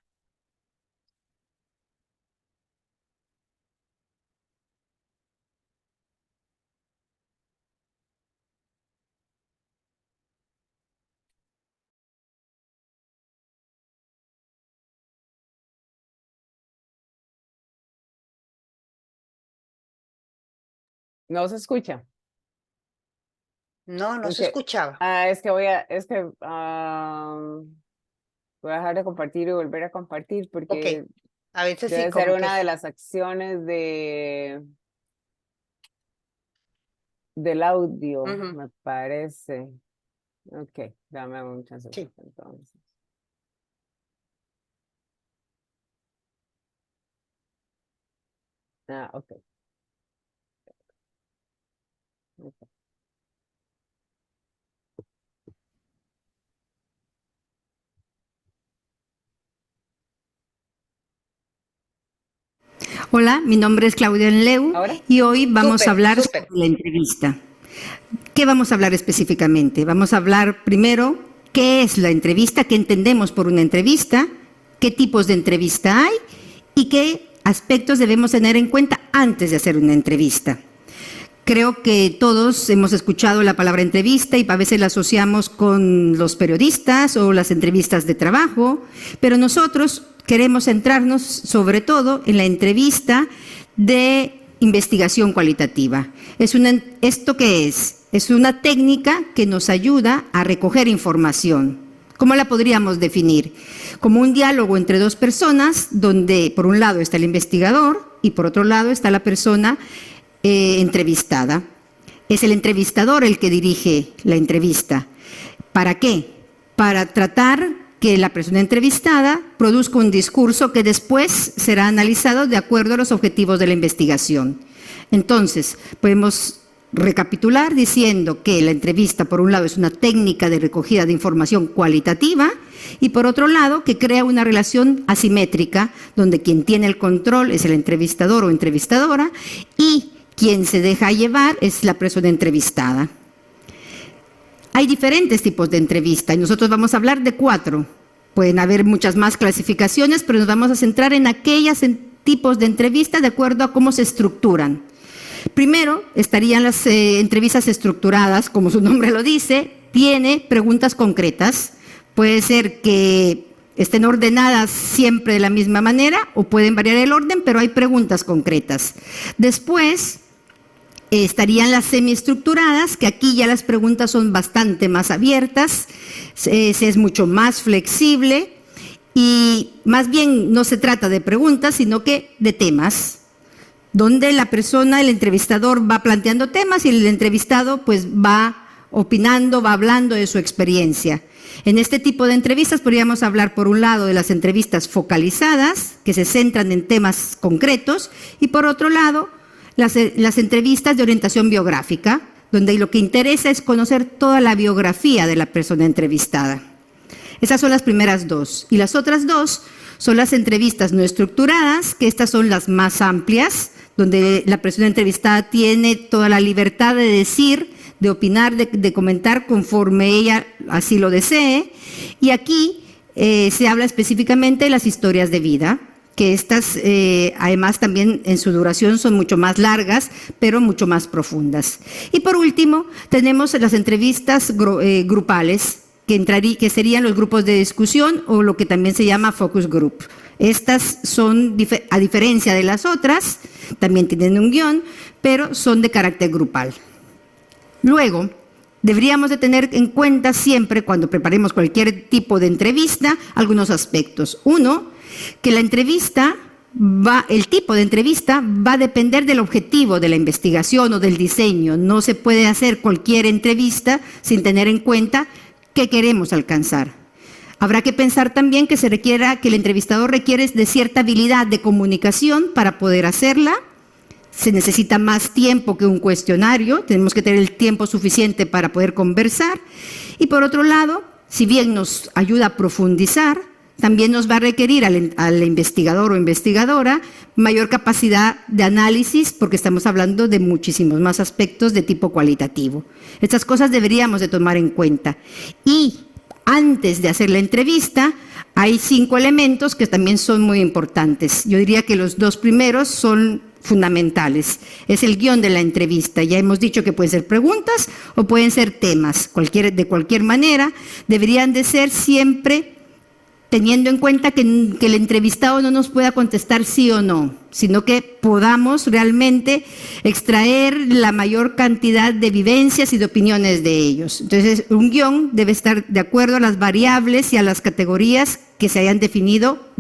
¿No se escucha? No, no se Ok. escuchaba. Es que voy a dejar de compartir y volver a compartir Ok, porque a veces sí, debe ser como que una de las acciones del audio, Ujú, me parece. Ok, dame un chance sí. entonces. Ok. Ok. Hola, mi nombre es Claudia Enleu ¿Ahora? y hoy vamos a Súper, hablar súper. sobre la entrevista. ¿Qué vamos a hablar específicamente? Vamos a hablar primero qué es la entrevista, qué entendemos por una entrevista, qué tipos de entrevista hay y qué aspectos debemos tener en cuenta antes de hacer una entrevista. Creo que todos hemos escuchado la palabra entrevista y a veces la asociamos con los periodistas o las entrevistas de trabajo, pero nosotros queremos centrarnos sobre todo en la entrevista de investigación cualitativa. ¿Esto qué es? Es una técnica que nos ayuda a recoger información. ¿Cómo la podríamos definir? Como un diálogo entre dos personas donde por un lado está el investigador y por otro lado está la persona entrevistada. Es el entrevistador el que dirige la entrevista. ¿Para qué? Para tratar que la persona entrevistada produzca un discurso que después será analizado de acuerdo a los objetivos de la investigación. Entonces, podemos recapitular diciendo que la entrevista, por un lado, es una técnica de recogida de información cualitativa y, por otro lado, que crea una relación asimétrica donde quien tiene el control es el entrevistador o entrevistadora y quien se deja llevar es la persona entrevistada. Hay diferentes tipos de entrevista y nosotros vamos a hablar de 4. Pueden haber muchas más clasificaciones, pero nos vamos a centrar en aquellos tipos de entrevista de acuerdo a cómo se estructuran. Primero estarían las entrevistas estructuradas, como su nombre lo dice, tiene preguntas concretas. Puede ser que estén ordenadas siempre de la misma manera o pueden variar el orden, pero hay preguntas concretas. Después estarían las semiestructuradas, que aquí ya las preguntas son bastante más abiertas, se es mucho más flexible y más bien no se trata de preguntas, sino que de temas, donde la persona, el entrevistador va planteando temas y el entrevistado pues va opinando, va hablando de su experiencia. En este tipo de entrevistas podríamos hablar por un lado de las entrevistas focalizadas, que se centran en temas concretos, y por otro lado las entrevistas de orientación biográfica, donde lo que interesa es conocer toda la biografía de la persona entrevistada. Esas son las primeras 2. Y las otras 2 son las entrevistas no estructuradas, que estas son las más amplias, donde la persona entrevistada tiene toda la libertad de decir, de opinar, de comentar conforme ella así lo desee. Y aquí se habla específicamente de las historias de vida, que estas además también en su duración son mucho más largas, pero mucho más profundas. Y por último, tenemos las entrevistas grupales, que serían los grupos de discusión o lo que también se llama focus group. Estas son, a diferencia de las otras, también tienen un guión, pero son de carácter grupal. Luego, deberíamos de tener en cuenta siempre, cuando preparemos cualquier tipo de entrevista, algunos aspectos. Uno, que la entrevista el tipo de entrevista va a depender del objetivo de la investigación o del diseño. No se puede hacer cualquier entrevista sin tener en cuenta qué queremos alcanzar. Habrá que pensar también que el entrevistador requiere de cierta habilidad de comunicación para poder hacerla. Se necesita más tiempo que un cuestionario, tenemos que tener el tiempo suficiente para poder conversar. Y por otro lado, si bien nos ayuda a profundizar, también nos va a requerir al investigador o investigadora mayor capacidad de análisis, porque estamos hablando de muchísimos más aspectos de tipo cualitativo. Estas cosas deberíamos de tomar en cuenta. Y antes de hacer la entrevista, hay 5 elementos que también son muy importantes. Yo diría que los 2 primeros son fundamentales. Es el guión de la entrevista. Ya hemos dicho que pueden ser preguntas o pueden ser temas. De cualquier manera, deberían de ser siempre teniendo en cuenta que el entrevistado no nos pueda contestar sí o no, sino que podamos realmente extraer la mayor cantidad de vivencias y de opiniones de ellos. Entonces, un guión debe estar de acuerdo a las variables y a las categorías que se hayan definido